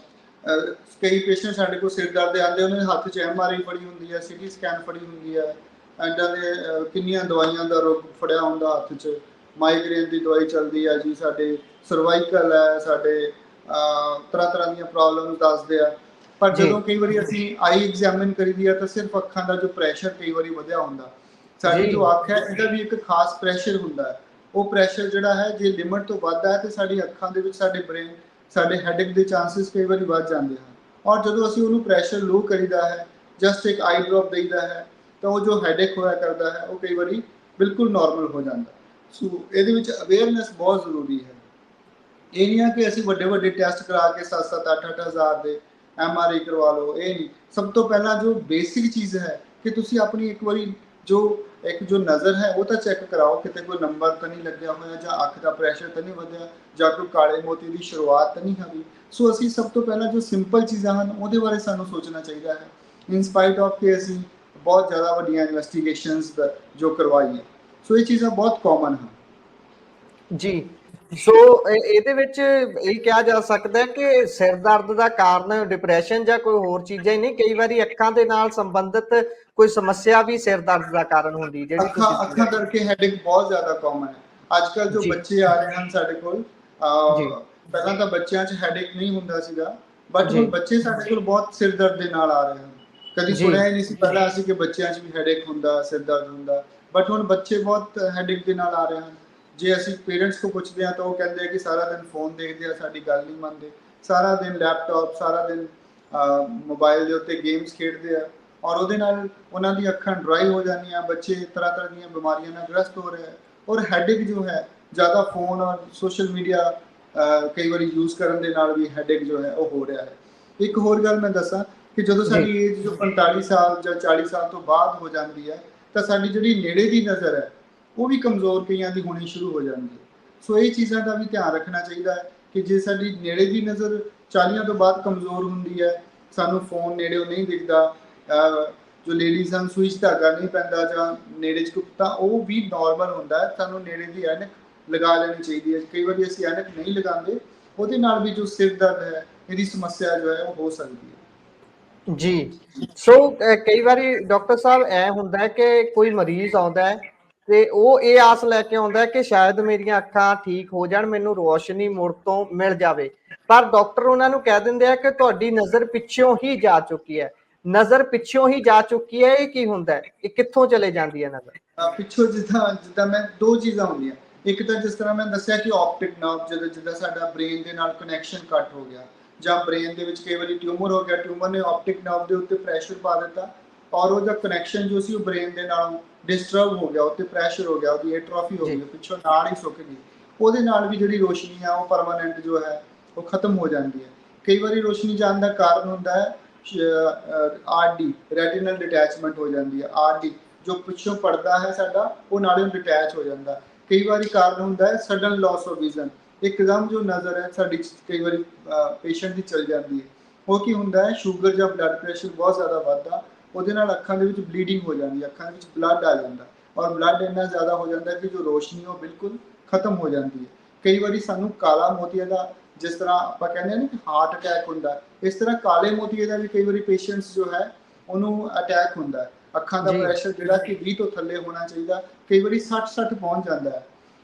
ਕਈ ਪੇਸ਼ੈਂਟ ਸਾਡੇ ਕੋਲ ਸਿਰ ਦਰਦ ਦੇ ਆਉਂਦੇ, ਉਹਨਾਂ ਦੇ ਹੱਥ 'ਚ MRI ਫੜੀ ਹੁੰਦੀ ਹੈ, CT ਸਕੈਨ ਫੜੀ ਹੁੰਦੀ ਹੈ, ਇੱਦਾਂ ਦੇ ਕਿੰਨੀਆਂ ਦਵਾਈਆਂ ਦਾ ਰੋਗ ਫੜਿਆ ਹੁੰਦਾ ਹੱਥ 'ਚ। ਮਾਈਗ੍ਰੇਨ ਦੀ ਦਵਾਈ ਚੱਲਦੀ ਹੈ ਜੀ, ਸਾਡੇ ਸਰਵਾਈਕਲ ਹੈ, ਸਾਡੇ ਤਰ੍ਹਾਂ ਤਰ੍ਹਾਂ ਦੀਆਂ ਪ੍ਰੋਬਲਮ ਦੱਸਦੇ ਆ। ਪਰ ਜਦੋਂ ਕਈ ਵਾਰੀ ਅਸੀਂ ਆਈ ਐਗਜ਼ਾਮਿਨ ਕਰੀਦੀ ਆ ਤਾਂ ਸਿਰਫ ਅੱਖਾਂ ਦਾ ਜੋ ਪ੍ਰੈਸ਼ਰ ਕਈ ਵਾਰੀ ਵਧਿਆ ਹੁੰਦਾ। ਸਾਡੀ ਜੋ ਅੱਖ ਹੈ ਇਹਦਾ ਵੀ ਇੱਕ ਖਾਸ ਪ੍ਰੈਸ਼ਰ ਹੁੰਦਾ ਹੈ। ਉਹ ਪ੍ਰੈਸ਼ਰ ਜਿਹੜਾ ਹੈ ਜੇ ਲਿਮਟ ਤੋਂ ਵੱਧ ਹੈ ਤੇ ਸਾਡੀ ਅੱਖਾਂ ਦੇ ਵਿੱਚ ਸਾਡੇ ਬ੍ਰੇਨ ਸਾਡੇ ਹੈਡੇਕ ਦੇ ਚਾਂਸਸ ਕਈ ਵਾਰੀ ਵੱਧ ਜਾਂਦੇ ਹਨ। ਔਰ ਜਦੋਂ ਅਸੀਂ ਉਹਨੂੰ ਪ੍ਰੈਸ਼ਰ ਲੋ ਕਰੀਦਾ ਹੈ, ਜਸਟ ਇੱਕ ਆਈ ਡ੍ਰੌਪ ਦੇਈਦਾ ਹੈ, ਤਾਂ ਉਹ ਜੋ ਹੈਡੇਕ ਹੋਇਆ ਕਰਦਾ ਹੈ ਉਹ ਕਈ ਵਾਰੀ ਬਿਲਕੁਲ ਨਾਰਮਲ ਹੋ ਜਾਂਦਾ। ਸੋ ਇਹਦੇ ਵਿੱਚ ਅਵੇਅਰਨੈਸ ਬਹੁਤ ਜ਼ਰੂਰੀ ਹੈ। ਇਹ ਨਹੀਂ ਹੈ ਕਿ ਅਸੀਂ ਵੱਡੇ ਵੱਡੇ ਟੈਸਟ ਕਰਾ ਕੇ 7-7 8-8 ਹਜ਼ਾਰ ਦੇ MRI ਕਰਵਾ ਲਓ, ਇਹ ਨਹੀਂ। ਸਭ ਤੋਂ ਪਹਿਲਾਂ ਜੋ ਬੇਸਿਕ ਚੀਜ਼ ਹੈ ਕਿ ਤੁਸੀਂ ਆਪਣੀ ਇੱਕ ਵਾਰੀ ਜੋ ਨਜ਼ਰ ਹੈ ਉਹ ਤਾਂ ਚੈੱਕ ਕਰਾਓ, ਕਿਤੇ ਕੋਈ ਨੰਬਰ ਤਾਂ ਨਹੀਂ ਲੱਗਿਆ ਹੋਇਆ, ਜਾਂ ਅੱਖ ਦਾ ਪ੍ਰੈਸ਼ਰ ਤਾਂ ਨਹੀਂ ਵਧਿਆ, ਜਾਂ ਕੋਈ ਕਾਲੇ ਮੋਤੀ ਦੀ ਸ਼ੁਰੂਆਤ ਤਾਂ ਨਹੀਂ ਹੋਈ। ਸੋ ਅਸੀਂ ਸਭ ਤੋਂ ਪਹਿਲਾਂ ਜੋ ਸਿੰਪਲ ਚੀਜ਼ਾਂ ਹਨ ਉਹਦੇ ਬਾਰੇ ਸਾਨੂੰ ਸੋਚਣਾ ਚਾਹੀਦਾ ਹੈ, ਇਨਸਪਾਈਟ ਆਫ ਕਿ ਅਸੀਂ ਬਹੁਤ ਜ਼ਿਆਦਾ ਵੱਡੀਆਂ ਇਨਵੈਸਟੀਗੇਸ਼ਨਸ ਜੋ ਕਰਵਾਈਏ। ਸੋ ਇਹ ਚੀਜ਼ਾਂ ਬਹੁਤ ਕਾਮਨ ਹਨ ਜੀ। ਸੋ ਇਹਦੇ ਵਿੱਚ ਇਹ ਕਿਹਾ ਜਾ ਸਕਦਾ ਹੈ ਕਿ ਸਿਰ ਦਰਦ ਦਾ ਕਾਰਨ ਡਿਪਰੈਸ਼ਨ ਜਾਂ ਕੋਈ ਹੋਰ ਚੀਜ਼ਾਂ ਹੀ ਨਹੀਂ, ਕਈ ਵਾਰੀ ਅੱਖਾਂ ਦੇ ਨਾਲ ਸੰਬੰਧਿਤ ਕੋਈ ਸਮੱਸਿਆ ਵੀ ਸਿਰ ਦਰਦ ਦਾ ਕਾਰਨ ਹੁੰਦੀ, ਜਿਹੜੀ ਤੁਸੀਂ ਅੱਖਾਂ ਕਰਕੇ ਹੈਡੇਕ ਬਹੁਤ ਜ਼ਿਆਦਾ ਕਾਮਨ ਹੈ। ਅੱਜ ਕੱਲ੍ਹ ਜੋ ਬੱਚੇ ਆ ਰਹੇ ਹਨ ਸਾਡੇ ਕੋਲ, ਪਹਿਲਾਂ ਤਾਂ ਬੱਚਿਆਂ 'ਚ ਹੈਡੇਕ ਨਹੀਂ ਹੁੰਦਾ ਸੀਗਾ, ਬਟ ਹੁਣ ਬੱਚੇ ਸਾਡੇ ਕੋਲ ਬਹੁਤ ਸਿਰ ਦਰਦ ਦੇ ਨਾਲ ਆ ਰਹੇ ਹਨ। ਕਦੀ ਸੁਣਿਆ ਹੀ ਨਹੀਂ ਸੀ ਪਹਿਲਾਂ ਅਸੀਂ ਕਿ ਬੱਚਿਆਂ 'ਚ ਵੀ ਹੈਡੇਕ ਹੁੰਦਾ, ਸਿਰ ਦਰਦ ਹੁੰਦਾ, ਬਟ ਹੁਣ ਬੱਚੇ ਬਹੁਤ ਹੈਡੇਕ ਦੇ ਨਾਲ ਆ ਰਹੇ ਹਨ। ਜੇ ਅਸੀਂ ਪੇਰੈਂਟਸ ਤੋਂ ਪੁੱਛਦੇ ਹਾਂ ਤਾਂ ਉਹ ਕਹਿੰਦੇ ਆ ਕਿ ਸਾਰਾ ਦਿਨ ਫੋਨ ਦੇਖਦੇ ਆ, ਸਾਡੀ ਗੱਲ ਨਹੀਂ ਮੰਨਦੇ, ਸਾਰਾ ਦਿਨ ਲੈਪਟਾਪ, ਸਾਰਾ ਦਿਨ ਮੋਬਾਈਲ ਦੇ ਉੱਤੇ ਗੇਮਸ ਖੇਡਦੇ ਆ, ਔਰ ਉਹਦੇ ਨਾਲ ਉਹਨਾਂ ਦੀ ਅੱਖਾਂ ਡਰਾਈ ਹੋ ਜਾਂਦੀਆਂ, ਬੱਚੇ ਤਰ੍ਹਾਂ ਤਰ੍ਹਾਂ ਦੀਆਂ ਬਿਮਾਰੀਆਂ ਨਾਲ ਗ੍ਰਸਤ ਹੋ ਰਹੇ ਹੈ। ਔਰ ਹੈਡੇਕ ਜੋ ਹੈ ਜ਼ਿਆਦਾ ਫੋਨ ਔਰ ਸੋਸ਼ਲ ਮੀਡੀਆ ਕਈ ਵਾਰੀ ਯੂਜ਼ ਕਰਨ ਦੇ ਨਾਲ ਵੀ ਹੈਡੇਕ ਜੋ ਹੈ ਉਹ ਹੋ ਰਿਹਾ ਹੈ। ਇੱਕ ਹੋਰ ਗੱਲ ਮੈਂ ਦੱਸਾਂ ਕਿ ਜਦੋਂ ਸਾਡੀ ਏਜ ਜੋ 45 ਸਾਲ ਜਾਂ 40 ਸਾਲ ਤੋਂ ਬਾਅਦ ਹੋ ਜਾਂਦੀ ਹੈ ਤਾਂ ਸਾਡੀ ਜਿਹੜੀ ਨੇੜੇ ਦੀ ਨਜ਼ਰ ਹੈ ਉਹ ਵੀ ਕਮਜ਼ੋਰ ਕਈਆਂ ਦੀ ਹੋਣੀ ਸ਼ੁਰੂ ਹੋ ਜਾਂਦੀ ਹੈ। ਸੋ ਇਹ ਚੀਜ਼ਾਂ ਦਾ ਵੀ ਧਿਆਨ ਰੱਖਣਾ ਚਾਹੀਦਾ ਹੈ ਕਿ ਜੇ ਸਾਡੀ ਨੇੜੇ ਦੀ ਨਜ਼ਰ 40 ਤੋਂ ਬਾਅਦ ਕਮਜ਼ੋਰ ਹੁੰਦੀ ਹੈ, ਸਾਨੂੰ ਫੋਨ ਨੇੜਿਓਂ ਨਹੀਂ ਦਿਖਦਾ, ਜੋ ਲੇਡੀਜ਼ ਹਨ ਸੂਈ 'ਚ ਧਾਗਾ ਨਹੀਂ ਪੈਂਦਾ ਜਾਂ ਨੇੜੇ 'ਚ ਤਾਂ ਉਹ ਵੀ ਨਾਰਮਲ ਹੁੰਦਾ ਹੈ। ਸਾਨੂੰ ਨੇੜੇ ਦੀ ਐਨਕ ਲਗਾ ਲੈਣੀ ਚਾਹੀਦੀ ਹੈ। ਕਈ ਵਾਰੀ ਅਸੀਂ ਐਨਕ ਨਹੀਂ ਲਗਾਉਂਦੇ, ਉਹਦੇ ਨਾਲ ਵੀ ਜੋ ਸਿਰ ਦਰਦ ਹੈ ਇਹਦੀ ਸਮੱਸਿਆ ਜੋ ਹੈ ਉਹ ਹੋ ਸਕਦੀ ਹੈ। ਜੀ। ਸੋ ਕਈ ਵਾਰੀ ਡਾਕਟਰ ਸਾਹਿਬ ਐ ਹੁੰਦਾ ਹੈ ਕਿ ਕੋਈ ਮਰੀਜ਼ ਆਉਂਦਾ ਹੈ ਤੇ ਉਹ ਇਹ ਆਸ ਲੈ ਕੇ ਆਉਂਦਾ ਹੈ ਕਿ ਸ਼ਾਇਦ ਮੇਰੀਆਂ ਅੱਖਾਂ ਠੀਕ ਹੋ ਜਾਣ, ਮੈਨੂੰ ਰੋਸ਼ਨੀ ਮੁੜ ਤੋਂ ਮਿਲ ਜਾਵੇ, ਪਰ ਡਾਕਟਰ ਉਹਨਾਂ ਨੂੰ ਕਹਿ ਦਿੰਦੇ ਆ ਕਿ ਤੁਹਾਡੀ ਨਜ਼ਰ ਪਿੱਛੋਂ ਹੀ ਜਾ ਚੁੱਕੀ ਹੈ। ਨਜ਼ਰ ਪਿੱਛੋਂ ਹੀ ਜਾ ਚੁੱਕੀ ਹੈ, ਇਹ ਕੀ ਹੁੰਦਾ ਹੈ? ਇਹ ਕਿੱਥੋਂ ਚਲੇ ਜਾਂਦੀ ਹੈ ਨਜ਼ਰ? ਪਿੱਛੋਂ ਜਿੱਦਾਂ ਮੈਂ ਦੋ ਚੀਜ਼ਾਂ ਹੁੰਦੀਆਂ, ਇੱਕ ਤਾਂ ਜਿਸ ਤਰ੍ਹਾਂ ਮੈਂ ਦੱਸਿਆ ਕਿ ਆਪਟਿਕ ਨਰਵ ਜਿੱਦਾਂ ਸਾਡਾ ਬ੍ਰੇਨ ਦੇ ਨਾਲ ਕਨੈਕਸ਼ਨ ਕੱਟ ਹੋ ਗਿਆ, ਜਾਂ ਬ੍ਰੇਨ ਦੇ ਵਿੱਚ ਕਈ ਵਾਰੀ ਟਿਊਮਰ ਹੋ ਗਿਆ, ਟਿਊਮਰ ਨੇ ਆਪਟਿਕ ਨਰਵ ਦੇ ਉੱਤੇ ਪ੍ਰੈਸ਼ਰ ਪਾ ਦਿੱਤਾ ਔਰ ਉਹਦਾ ਕਨੈਕਸ਼ਨ ਜੋ ਸੀ ਉਹ ਬ੍ਰੇਨ ਦੇ ਨਾਲ ਡਿਸਟਰਬ ਹੋ ਗਿਆ, ਉੱਤੇ ਪ੍ਰੈਸ਼ਰ ਹੋ ਗਿਆ, ਉਹਦੀ ਐਟ੍ਰੋਫੀ ਹੋ ਗਈ, ਪਿੱਛੋਂ ਨਾੜ ਹੀ ਸੁੱਕ ਗਈ। ਉਹਦੇ ਨਾਲ ਵੀ ਜਿਹੜੀ ਰੋਸ਼ਨੀ ਆ ਉਹ ਪਰਮਾਨੈਂਟ ਜੋ ਹੈ ਉਹ ਖਤਮ ਹੋ ਜਾਂਦੀ ਹੈ। ਕਈ ਵਾਰੀ ਰੋਸ਼ਨੀ ਜਾਣ ਦਾ ਕਾਰਨ ਹੁੰਦਾ ਹੈ RD, ਰੈਟੀਨਲ ਡਿਟੈਚਮੈਂਟ ਹੋ ਜਾਂਦੀ ਹੈ। RD ਜੋ ਪਿੱਛੋਂ ਪੜਦਾ ਹੈ ਸਾਡਾ ਉਹ ਨਾਲੋਂ ਡਿਟੈਚ ਹੋ ਜਾਂਦਾ। ਕਈ ਵਾਰੀ ਕਾਰਨ ਹੁੰਦਾ ਹੈ ਸਡਨ ਲਾਸ ਆਫ ਵਿਜ਼ਨ, ਇੱਕਦਮ ਜੋ ਨਜ਼ਰ ਹੈ ਸਾਡੀ ਕਈ ਵਾਰੀ ਪੇਸ਼ੈਂਟ ਦੀ ਚਲ ਜਾਂਦੀ ਹੈ। ਉਹ ਕੀ ਹੁੰਦਾ ਹੈ, ਸ਼ੂਗਰ ਜਾਂ ਬਲੱਡ ਪ੍ਰੈਸ਼ਰ ਬਹੁਤ ਜ਼ਿਆਦਾ ਵੱਧਦਾ, ਉਹਦੇ ਨਾਲ ਅੱਖਾਂ ਦੇ ਵਿੱਚ ਬਲੀਡਿੰਗ ਹੋ ਜਾਂਦੀ ਹੈ, ਅੱਖਾਂ ਦੇ ਵਿੱਚ ਬਲੱਡ ਆ ਜਾਂਦਾ, ਔਰ ਬਲੱਡ ਇੰਨਾ ਜ਼ਿਆਦਾ ਹੋ ਜਾਂਦਾ ਕਿ ਜੋ ਰੋਸ਼ਨੀ ਉਹ ਬਿਲਕੁਲ ਖਤਮ ਹੋ ਜਾਂਦੀ ਹੈ। ਕਈ ਵਾਰੀ ਸਾਨੂੰ ਕਾਲਾ ਮੋਤੀਆ ਦਾ, ਜਿਸ ਤਰ੍ਹਾਂ ਆਪਾਂ ਕਹਿੰਦੇ ਹਾਂ ਨਾ ਕਿ ਹਾਰਟ ਅਟੈਕ ਹੁੰਦਾ, ਇਸ ਤਰ੍ਹਾਂ ਕਾਲੇ ਮੋਤੀਏ ਦਾ ਵੀ ਕਈ ਵਾਰੀ ਪੇਸ਼ੈਂਟਸ ਜੋ ਹੈ ਉਹਨੂੰ ਅਟੈਕ ਹੁੰਦਾ ਹੈ। ਅੱਖਾਂ ਦਾ ਪ੍ਰੈਸ਼ਰ ਜਿਹੜਾ ਕਿ 20 ਤੋਂ ਥੱਲੇ ਹੋਣਾ ਚਾਹੀਦਾ, ਕਈ ਵਾਰੀ 60 ਪਹੁੰਚ ਜਾਂਦਾ ਹੈ।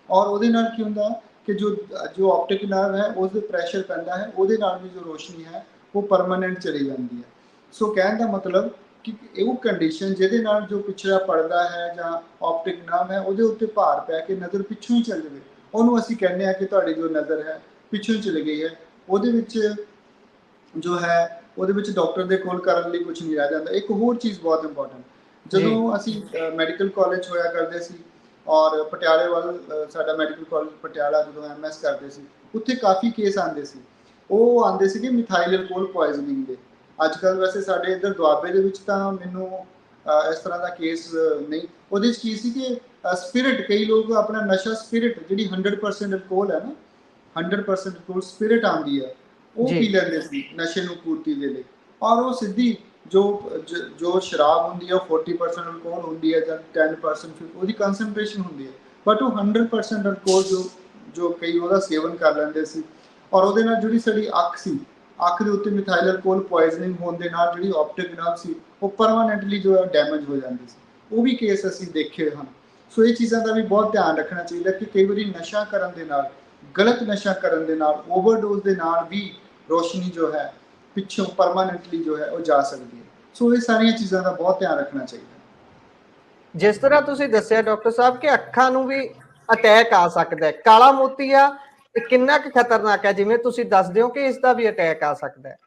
ਔਰ ਉਹਦੇ ਨਾਲ ਕੀ ਹੁੰਦਾ ਕਿ ਜੋ ਆਪਟਿਕ ਨਰਵ ਹੈ ਉਸ ਦੇ ਪ੍ਰੈਸ਼ਰ ਪੈਂਦਾ ਹੈ, ਉਹਦੇ ਨਾਲ ਵੀ ਜੋ ਰੋਸ਼ਨੀ ਹੈ ਉਹ ਪਰਮਾਨੈਂਟ ਚਲੀ ਜਾਂਦੀ ਹੈ। ਸੋ ਕਹਿਣ ਦਾ ਮਤਲਬ ਕਿ ਉਹ ਕੰਡੀਸ਼ਨ ਜਿਹਦੇ ਨਾਲ ਜੋ ਪਿਛੜਾ ਪੜਦਾ ਹੈ ਜਾਂ ਆਪਟਿਕ ਨਰਵ ਹੈ ਉਹਦੇ ਉੱਤੇ ਭਾਰ ਪੈ ਕੇ ਨਜ਼ਰ ਪਿੱਛੋਂ ਹੀ ਚੱਲ ਜਾਵੇ, ਉਹਨੂੰ ਅਸੀਂ ਕਹਿੰਦੇ ਹਾਂ ਕਿ ਤੁਹਾਡੀ ਜੋ ਨਜ਼ਰ ਹੈ ਪਿੱਛੋਂ ਹੀ ਚਲੀ ਗਈ ਹੈ। ਉਹਦੇ ਵਿੱਚ ਜੋ ਹੈ ਉਹਦੇ ਵਿੱਚ ਡਾਕਟਰ ਦੇ ਕੋਲ ਕਰਨ ਲਈ ਕੁਝ ਨਹੀਂ ਰਹਿ ਜਾਂਦਾ। ਇੱਕ ਹੋਰ ਚੀਜ਼ ਬਹੁਤ ਇੰਪੋਰਟੈਂਟ, ਜਦੋਂ ਅਸੀਂ ਮੈਡੀਕਲ ਕਾਲਜ ਹੋਇਆ ਕਰਦੇ ਸੀ ਔਰ ਪਟਿਆਲੇ ਵੱਲ ਸਾਡਾ ਮੈਡੀਕਲ ਕਾਲਜ ਪਟਿਆਲਾ ਜਦੋਂ MS ਕਰਦੇ ਸੀ, ਉੱਥੇ ਕਾਫੀ ਕੇਸ ਆਉਂਦੇ ਸੀ। ਉਹ ਆਉਂਦੇ ਸੀਗੇ ਮਿਥਾਈਲ ਅਲਕੋਹਲ ਪੋਇਜ਼ਨਿੰਗ ਦੇ। ਅੱਜ ਕੱਲ੍ਹ ਵੈਸੇ ਸਾਡੇ ਇੱਧਰ ਦੁਆਬੇ ਦੇ ਵਿੱਚ ਤਾਂ ਮੈਨੂੰ ਇਸ ਤਰ੍ਹਾਂ ਦਾ ਕੇਸ ਨਹੀਂ। ਉਹਦੇ 'ਚ ਕੀ ਸੀ ਕਿ ਸਪਿਰਿਟ, ਕਈ ਲੋਕ ਆਪਣਾ ਨਸ਼ਾ ਸਪਿਰਿਟ ਜਿਹੜੀ 100% ਅਲਕੋਹਲ ਹੈ ਨਾ, 100% ਅਲਕੋਹਲ ਸਪਿਰਿਟ ਆਉਂਦੀ ਹੈ, ਉਹ ਪੀ ਲੈਂਦੇ ਸੀ ਨਸ਼ੇ ਨੂੰ ਪੂਰਤੀ ਦੇ ਲਈ। ਔਰ ਉਹ ਸਿੱਧੀ ਜੋ ਸ਼ਰਾਬ ਹੁੰਦੀ ਹੈ ਉਹ 40% ਅਲਕੋਹਲ ਹੁੰਦੀ ਹੈ ਜਾਂ 10% ਉਹਦੀ ਕੰਸਨਟ੍ਰੇਸ਼ਨ ਹੁੰਦੀ ਹੈ, ਬਟ ਉਹ 100% ਅਲਕੋਹਲ ਜੋ ਕਈ ਉਹਦਾ ਸੇਵਨ ਕਰ ਲੈਂਦੇ ਸੀ। ਔਰ ਉਹਦੇ ਨਾਲ ਜਿਹੜੀ ਸਾਡੀ ਅੱਖ ਸੀ, ਅੱਖ ਦੇ ਉੱਤੇ ਮਿਥਾਈਲ ਅਲਕੋਹਲ ਪੋਇਜ਼ਨਿੰਗ ਹੋਣ ਦੇ ਨਾਲ ਜਿਹੜੀ ਆਪਟਿਕ ਨਰਵ ਸੀ ਉਹ ਪਰਮਾਨੈਂਟਲੀ ਜੋ ਹੈ ਡੈਮੇਜ ਹੋ ਜਾਂਦੀ ਸੀ। ਉਹ ਵੀ ਕੇਸ ਅਸੀਂ ਦੇਖੇ ਹਨ। ਸੋ ਇਹ ਚੀਜ਼ਾਂ ਦਾ ਵੀ ਬਹੁਤ ਧਿਆਨ ਰੱਖਣਾ ਚਾਹੀਦਾ ਕਿ ਕਈ ਵਾਰੀ ਨਸ਼ਾ ਕਰਨ ਦੇ ਨਾਲ, ਗਲਤ ਨਸ਼ਾ ਕਰਨ ਦੇ ਨਾਲ, ਓਵਰਡੋਜ਼ ਦੇ ਨਾਲ ਵੀ ਰੋਸ਼ਨੀ ਜੋ ਹੈ ਪਿੱਛੋਂ ਪਰਮਾਨੈਂਟਲੀ ਜੋ ਹੈ ਉਹ ਜਾ ਸਕਦੀ ਹੈ। ਸੋ ਇਹ ਸਾਰੀਆਂ ਚੀਜ਼ਾਂ ਦਾ ਬਹੁਤ ਧਿਆਨ ਰੱਖਣਾ ਚਾਹੀਦਾ। ਜਿਸ ਤਰ੍ਹਾਂ ਤੁਸੀਂ ਦੱਸਿਆ ਡਾਕਟਰ ਸਾਹਿਬ ਕਿ ਅੱਖਾਂ ਨੂੰ ਵੀ ਅਟੈਕ ਆ ਸਕਦਾ ਹੈ, ਕਾਲਾ ਮੋਤੀਆ ਇਹ ਕਿੰਨਾ ਕੁ ਖਤਰਨਾਕ ਹੈ, ਜਿਵੇਂ ਤੁਸੀਂ ਦੱਸਦੇ ਹੋ ਕਿ ਇਸ ਦਾ ਵੀ ਅਟੈਕ ਆ ਸਕਦਾ ਹੈ?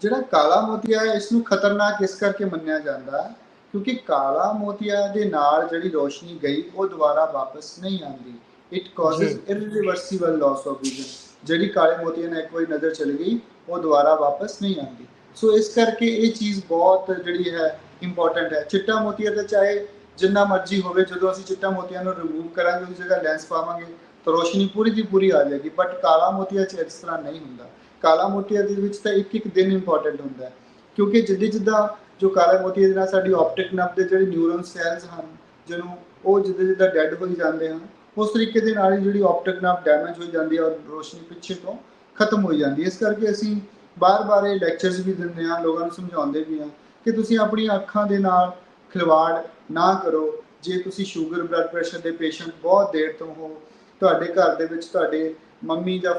ਜਿਹੜਾ ਕਾਲਾ ਮੋਤੀਆ ਹੈ ਇਸ ਨੂੰ ਖਤਰਨਾਕ ਇਸ ਕਰਕੇ ਮੰਨਿਆ ਜਾਂਦਾ ਹੈ ਕਿਉਂਕਿ ਕਾਲਾ ਮੋਤੀਆ ਦੇ ਨਾਲ ਜਿਹੜੀ ਰੋਸ਼ਨੀ ਗਈ ਉਹ ਦੁਬਾਰਾ ਵਾਪਸ ਨਹੀਂ ਆਉਂਦੀ। It causes irreversible loss of vision. ਜਿਹੜੀ ਕਾਲੇ ਮੋਤੀਆ ਨਾਲ ਇੱਕ ਵਾਰੀ ਨਜ਼ਰ ਚਲੀ ਗਈ ਉਹ ਦੁਬਾਰਾ ਵਾਪਸ ਨਹੀਂ ਆਉਂਦੀ। ਸੋ ਇਸ ਕਰਕੇ ਇਹ ਚੀਜ਼ ਬਹੁਤ ਜਿਹੜੀ ਹੈ ਇੰਪੋਰਟੈਂਟ ਹੈ। ਚਿੱਟਾ ਮੋਤੀਆ ਤਾਂ ਚਾਹੇ ਜਿੰਨਾ ਮਰਜ਼ੀ ਹੋਵੇ, ਜਦੋਂ ਅਸੀਂ ਚਿੱਟਾ ਮੋਤੀਆ ਨੂੰ ਰਿਮੂਵ ਕਰਾਂਗੇ ਉਹਦੀ ਜਗ੍ਹਾ ਲੈਂਸ ਪਾਵਾਂਗੇ ਤਾਂ ਰੋਸ਼ਨੀ ਪੂਰੀ ਦੀ ਪੂਰੀ ਆ ਜਾਏਗੀ, ਬਟ ਕਾਲਾ ਮੋਤੀਆ 'ਚ ਇਸ ਤਰ੍ਹਾਂ ਨਹੀਂ ਹੁੰਦਾ। ਕਾਲਾ ਮੋਤੀਆ ਦੇ ਵਿੱਚ ਤਾਂ ਇੱਕ ਦਿਨ ਇੰਪੋਰਟੈਂਟ ਹੁੰਦਾ ਹੈ ਕਿਉਂਕਿ ਜਿੱਦਾਂ ਜੋ ਕਾਲਾ ਮੋਤੀਆ ਦੇ ਨਾਲ ਸਾਡੀ ਆਪਟਿਕ ਨਰਵ ਦੇ ਜਿਹੜੇ ਨਿਊਰਨ ਸੈਲਸ ਹਨ, ਜਿਹਨੂੰ ਉਹ ਜਿੱਦਾਂ ਡੈਡ ਹੋਈ ਜਾਂਦੇ ਹਨ, ਉਸ ਤਰੀਕੇ ਦੇ ਨਾਲ ਹੀ ਜਿਹੜੀ ਆਪਟਿਕ ਨਰਵ ਡੈਮੇਜ ਹੋ ਜਾਂਦੀ ਹੈ ਔਰ ਰੋਸ਼ਨੀ ਪਿੱਛੇ ਤੋਂ ਖਤਮ ਹੋ ਜਾਂਦੀ ਹੈ। ਇਸ ਕਰਕੇ ਅਸੀਂ ਬਾਰ-ਬਾਰ ਇਹ ਲੈਕਚਰਸ ਵੀ ਦਿੰਦੇ ਹਾਂ, ਲੋਕਾਂ ਨੂੰ ਸਮਝਾਉਂਦੇ ਵੀ ਹਾਂ ਕਿ ਤੁਸੀਂ ਆਪਣੀਆਂ ਅੱਖਾਂ ਦੇ ਨਾਲ ਖਿਲਵਾੜ ਨਾ ਕਰੋ। ਜੇ ਤੁਸੀਂ ਸ਼ੂਗਰ, ਬਲੱਡ ਪ੍ਰੈਸ਼ਰ ਦੇ ਪੇਸ਼ੈਂਟ ਬਹੁਤ ਦੇਰ ਤੋਂ ਹੋ, ਤੁਹਾਡੇ ਘਰ ਦੇ ਵਿੱਚ ਤੁਹਾਡੇ ਮੰਮੀ ਜਾਂ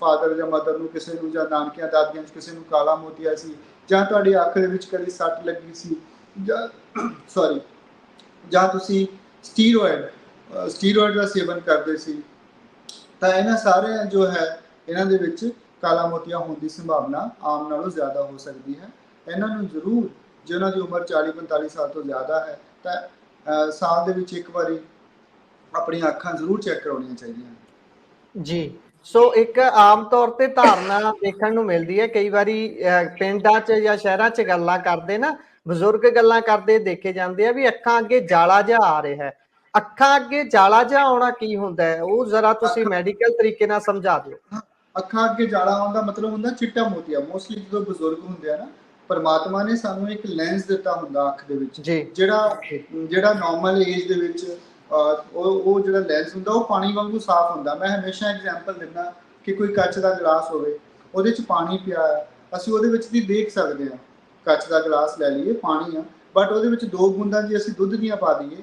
ਫਾਦਰ ਜਾਂ ਮਦਰ ਨੂੰ ਕਿਸੇ ਨੂੰ, ਜਾਂ ਨਾਨਕਿਆਂ ਦਾਦੀਆਂ 'ਚ ਕਿਸੇ ਨੂੰ ਕਾਲਾ ਮੋਤੀਆ ਸੀ, ਜਾਂ ਤੁਹਾਡੀ ਅੱਖ ਦੇ ਵਿੱਚ ਕਦੀ ਸੱਟ ਲੱਗੀ ਸੀ, ਜਾਂ ਤੁਸੀਂ ਸਟੀਰੋਇਡ ਦਾ ਸੇਵਨ ਕਰਦੇ ਸੀ, ਤਾਂ ਇਹਨਾਂ ਸਾਰੇ ਜੋ ਹੈ ਇਹਨਾਂ ਦੇ ਵਿੱਚ ਕਾਲਾ ਮੋਤੀਆ ਹੋਣ ਦੀ ਸੰਭਾਵਨਾ ਆਮ ਨਾਲੋਂ ਜ਼ਿਆਦਾ ਹੋ ਸਕਦੀ ਹੈ। ਇਹਨਾਂ ਨੂੰ ਜ਼ਰੂਰ, ਜੇ ਉਹਨਾਂ ਦੀ ਉਮਰ 40-45 ਸਾਲ ਤੋਂ ਜ਼ਿਆਦਾ ਹੈ ਤਾਂ ਸਾਲ ਦੇ ਵਿੱਚ ਇੱਕ ਵਾਰੀ ਆਪਣੀਆਂ ਅੱਖਾਂ ਜ਼ਰੂਰ ਚੈੱਕ ਕਰਾਉਣੀਆਂ ਚਾਹੀਦੀਆਂ। ਜੀ, ਸੋ ਇੱਕ ਆਮ ਤੌਰ ਤੇ ਧਾਰਨਾ ਦੇਖਣ ਨੂੰ ਮਿਲਦੀ ਹੈ, ਕਈ ਵਾਰੀ ਪਿੰਡਾਂ 'ਚ ਜਾਂ ਸ਼ਹਿਰਾਂ 'ਚ ਗੱਲਾਂ ਕਰਦੇ ਨਾ, ਬਜ਼ੁਰਗ ਗੱਲਾਂ ਕਰਦੇ ਦੇਖੇ ਜਾਂਦੇ ਆ ਵੀ ਅੱਖਾਂ ਅੱਗੇ ਜਾਲਾ ਜਿਹਾ ਆ ਰਿਹਾ ਹੈ। ਅੱਖਾਂ ਅੱਗੇ ਜਾਲਾ ਜਿਹਾ ਆਉਣਾ ਕੀ ਹੁੰਦਾ ਹੈ, ਉਹ ਜ਼ਰਾ ਤੁਸੀਂ ਮੈਡੀਕਲ ਤਰੀਕੇ ਨਾਲ ਸਮਝਾ ਦਿਓ। ਅੱਖਾਂ ਅੱਗੇ ਜਾਲਾ ਆਉਣ ਦਾ ਮਤਲਬ ਹੁੰਦਾ ਚਿੱਟਾ ਮੋਤੀਆ। ਮੋਸਟਲੀ ਜਦੋਂ ਬਜ਼ੁਰਗ ਹੁੰਦੇ ਆ ਨਾ, ਪਰਮਾਤਮਾ ਨੇ ਸਾਨੂੰ ਇੱਕ ਲੈਂਸ ਦਿੱਤਾ ਹੁੰਦਾ ਅੱਖ ਦੇ ਵਿੱਚ, ਜਿਹੜਾ ਨਾਰਮਲ ਏਜ ਦੇ ਵਿੱਚ ਉਹ ਜਿਹੜਾ ਲੈਂਸ ਹੁੰਦਾ ਉਹ ਪਾਣੀ ਵਾਂਗੂ ਸਾਫ਼ ਹੁੰਦਾ। ਮੈਂ ਹਮੇਸ਼ਾ ਐਗਜ਼ਾਮਪਲ ਦਿੰਦਾ ਕਿ ਕੋਈ ਕੱਚ ਦਾ ਗਲਾਸ ਹੋਵੇ, ਉਹਦੇ 'ਚ ਪਾਣੀ ਪਿਆ ਹੈ, ਅਸੀਂ ਉਹਦੇ ਵਿੱਚ ਦੀ ਦੇਖ ਸਕਦੇ ਹਾਂ। ਕੱਚ ਦਾ ਗਲਾਸ ਲੈ ਲਈਏ, ਪਾਣੀ ਆ, ਬਟ ਉਹਦੇ ਵਿੱਚ 2 ਬੂੰਦਾਂ ਜੇ ਅਸੀਂ ਦੁੱਧ ਦੀਆਂ ਪਾ ਦਈਏ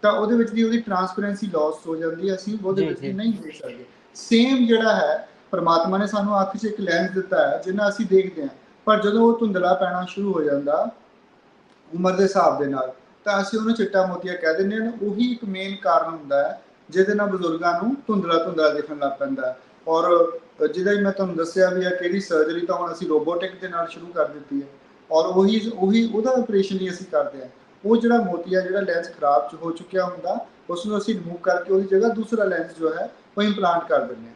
ਤਾਂ ਉਹਦੇ ਵਿੱਚ ਦੀ ਉਹਦੀ ਟਰਾਂਸਪੇਰੈਂਸੀ ਲਾਸ ਹੋ ਜਾਂਦੀ ਹੈ, ਅਸੀਂ ਉਹਦੇ ਵਿੱਚ ਦੀ ਨਹੀਂ ਦੇਖ ਸਕਦੇ। ਸੇਮ ਜਿਹੜਾ ਹੈ, ਪਰਮਾਤਮਾ ਨੇ ਸਾਨੂੰ ਅੱਖ 'ਚ ਇੱਕ ਲੈਂਸ ਦਿੱਤਾ ਹੈ ਜਿਹਨਾਂ ਅਸੀਂ ਦੇਖਦੇ ਹਾਂ, ਪਰ ਜਦੋਂ ਉਹ ਧੁੰਦਲਾ ਪੈਣਾ ਸ਼ੁਰੂ ਹੋ ਜਾਂਦਾ ਉਮਰ ਦੇ ਹਿਸਾਬ ਦੇ ਨਾਲ, ਤਾਂ ਅਸੀਂ ਉਹਨੂੰ ਚਿੱਟਾ ਮੋਤੀਆ ਕਹਿ ਦਿੰਦੇ ਹਾਂ। ਉਹੀ ਇੱਕ ਮੇਨ ਕਾਰਨ ਹੁੰਦਾ ਹੈ ਜਿਹਦੇ ਨਾਲ ਬਜ਼ੁਰਗਾਂ ਨੂੰ ਧੁੰਦਲਾ ਦਿਖਣ ਲੱਗ ਪੈਂਦਾ ਹੈ। ਔਰ ਜਿਹਦਾ ਮੈਂ ਤੁਹਾਨੂੰ ਦੱਸਿਆ ਵੀ ਹੈ ਕਿਹੜੀ ਸਰਜਰੀ ਤਾਂ ਹੁਣ ਅਸੀਂ ਰੋਬੋਟਿਕ ਦੇ ਨਾਲ ਸ਼ੁਰੂ ਕਰ ਦਿੱਤੀ ਹੈ, ਔਰ ਉਹਦਾ ਆਪਰੇਸ਼ਨ ਹੀ ਅਸੀਂ ਕਰਦੇ ਹਾਂ। ਉਹ ਜਿਹੜਾ ਮੋਤੀਆ, ਜਿਹੜਾ ਲੈਂਸ ਖਰਾਬ ਹੋ ਚੁੱਕਿਆ ਹੁੰਦਾ, ਉਸ ਨੂੰ ਅਸੀਂ ਰਿਮੂਵ ਕਰਕੇ ਉਹਦੀ ਜਗ੍ਹਾ ਦੂਸਰਾ ਲੈਂਸ ਜੋ ਹੈ ਉਹ ਇੰਪਲਾਂਟ ਕਰ ਦਿੰਦੇ ਹਾਂ।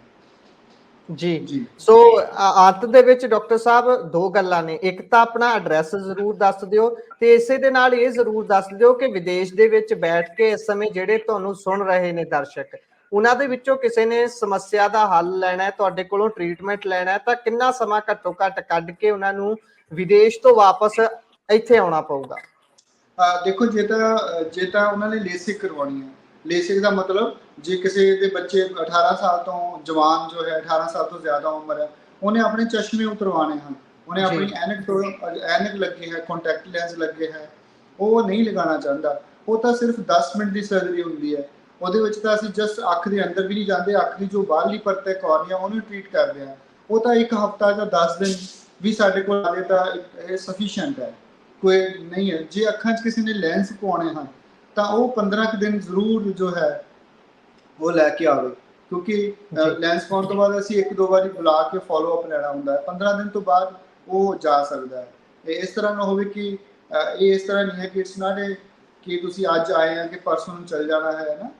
ਜੀ, ਸੋ ਅੰਤ ਦੇ ਵਿੱਚ ਡਾਕਟਰ ਸਾਹਿਬ 2 ਗੱਲਾਂ ਨੇ, ਇੱਕ ਤਾਂ ਆਪਣਾ ਐਡਰੈਸ ਜ਼ਰੂਰ ਦੱਸ ਦਿਓ ਤੇ ਇਸੇ ਦੇ ਨਾਲ ਇਹ ਜ਼ਰੂਰ ਦੱਸ ਦਿਓ ਕਿ ਵਿਦੇਸ਼ ਦੇ ਵਿੱਚ ਬੈਠ ਕੇ ਇਸ ਸਮੇਂ ਜਿਹੜੇ ਤੁਹਾਨੂੰ ਸੁਣ ਰਹੇ ਨੇ ਦਰਸ਼ਕ, ਉਹਨਾਂ ਦੇ ਵਿੱਚੋਂ ਕਿਸੇ ਨੇ ਸਮੱਸਿਆ ਦਾ ਹੱਲ ਲੈਣਾ ਹੈ, ਤੁਹਾਡੇ ਕੋਲੋਂ ਟ੍ਰੀਟਮੈਂਟ ਲੈਣਾ ਹੈ, ਤਾਂ ਕਿੰਨਾ ਸਮਾਂ ਘੱਟੋ ਘੱਟ ਕੱਢ ਕੇ ਉਹਨਾਂ ਨੂੰ ਵਿਦੇਸ਼ ਤੋਂ ਵਾਪਸ ਇੱਥੇ ਆਉਣਾ ਪਊਗਾ? ਦੇਖੋ, ਜੇ ਤਾਂ ਉਹਨਾਂ ਨੇ ਲੇਸਿਕ ਕਰਵਾਉਣੀ ਹੈ, ਲੇਸਿਕ ਦਾ ਮਤਲਬ ਜੇ ਕਿਸੇ ਦੇ ਬੱਚੇ 18 ਸਾਲ ਤੋਂ, ਜਵਾਨ ਜੋ ਹੈ 18 ਸਾਲ ਤੋਂ ਜ਼ਿਆਦਾ ਉਮਰ ਹੈ, ਉਹਨੇ ਆਪਣੇ ਚਸ਼ਮੇ ਉਤਰਵਾਣੇ ਹਨ, ਉਹਨੇ ਆਪਣੀ ਐਨਕ ਲੱਗੀ ਹੈ, ਕੰਟੈਕਟ ਲੈਂਸ ਲੱਗੇ ਹੈ, ਉਹ ਨਹੀਂ ਲਗਾਉਣਾ ਚਾਹੁੰਦਾ, ਉਹ ਤਾਂ ਸਿਰਫ 10 ਮਿੰਟ ਦੀ ਸਰਜਰੀ ਹੁੰਦੀ ਹੈ। ਉਹਦੇ ਵਿੱਚ ਤਾਂ ਅਸੀਂ ਜਸਟ ਅੱਖ ਦੇ ਅੰਦਰ ਵੀ ਨਹੀਂ ਜਾਂਦੇ, ਅੱਖ ਦੀ ਜੋ ਬਾਹਰਲੀ ਪਰਤ ਹੈ ਕੋਰਨੀਆ, ਉਹਨੂੰ ਟ੍ਰੀਟ ਕਰਦੇ ਹਾਂ। ਉਹ ਤਾਂ 1 ਹਫ਼ਤਾ ਜਾਂ 10 ਦਿਨ ਵੀ ਸਾਡੇ ਕੋਲ ਆਵੇ ਤਾਂ ਇਹ ਸਫੀਸ਼ੀਐਂਟ ਹੈ, ਕੋਈ ਨਹੀਂ ਹੈ। ਜੇ ਅੱਖਾਂ 'ਚ ਕਿਸੇ ਨੇ ਲੈਂਸ ਪਵਾਉਣੇ ਹਨ ਤਾਂ ਉਹ 15 ਕੁ ਦਿਨ ਜ਼ਰੂਰ ਜੋ ਹੈ ਉਹ ਲੈ ਕੇ ਆਵੇ, ਕਿਉਂਕਿ ਲੈਂਸ ਪਾਉਣ ਤੋਂ ਬਾਅਦ ਅਸੀਂ 1-2 ਵਾਰੀ ਬੁਲਾ ਕੇ ਫੋਲੋ ਅਪ ਲੈਣਾ ਹੁੰਦਾ ਹੈ। 15 ਦਿਨ ਤੋਂ ਬਾਅਦ ਉਹ ਜਾ ਸਕਦਾ ਹੈ। ਇਸ ਤਰ੍ਹਾਂ ਨਾ ਹੋਵੇ ਕਿ ਇਹ ਇਸ ਤਰ੍ਹਾਂ ਨਹੀਂ ਹੈ ਕਿ ਇਟਸ ਨਾਟ ਕਿ ਤੁਸੀਂ ਅੱਜ ਆਏ ਆ ਕਿ ਪਰਸੋਂ ਨੂੰ ਚਲ ਜਾਣਾ ਹੈ ਨਾ,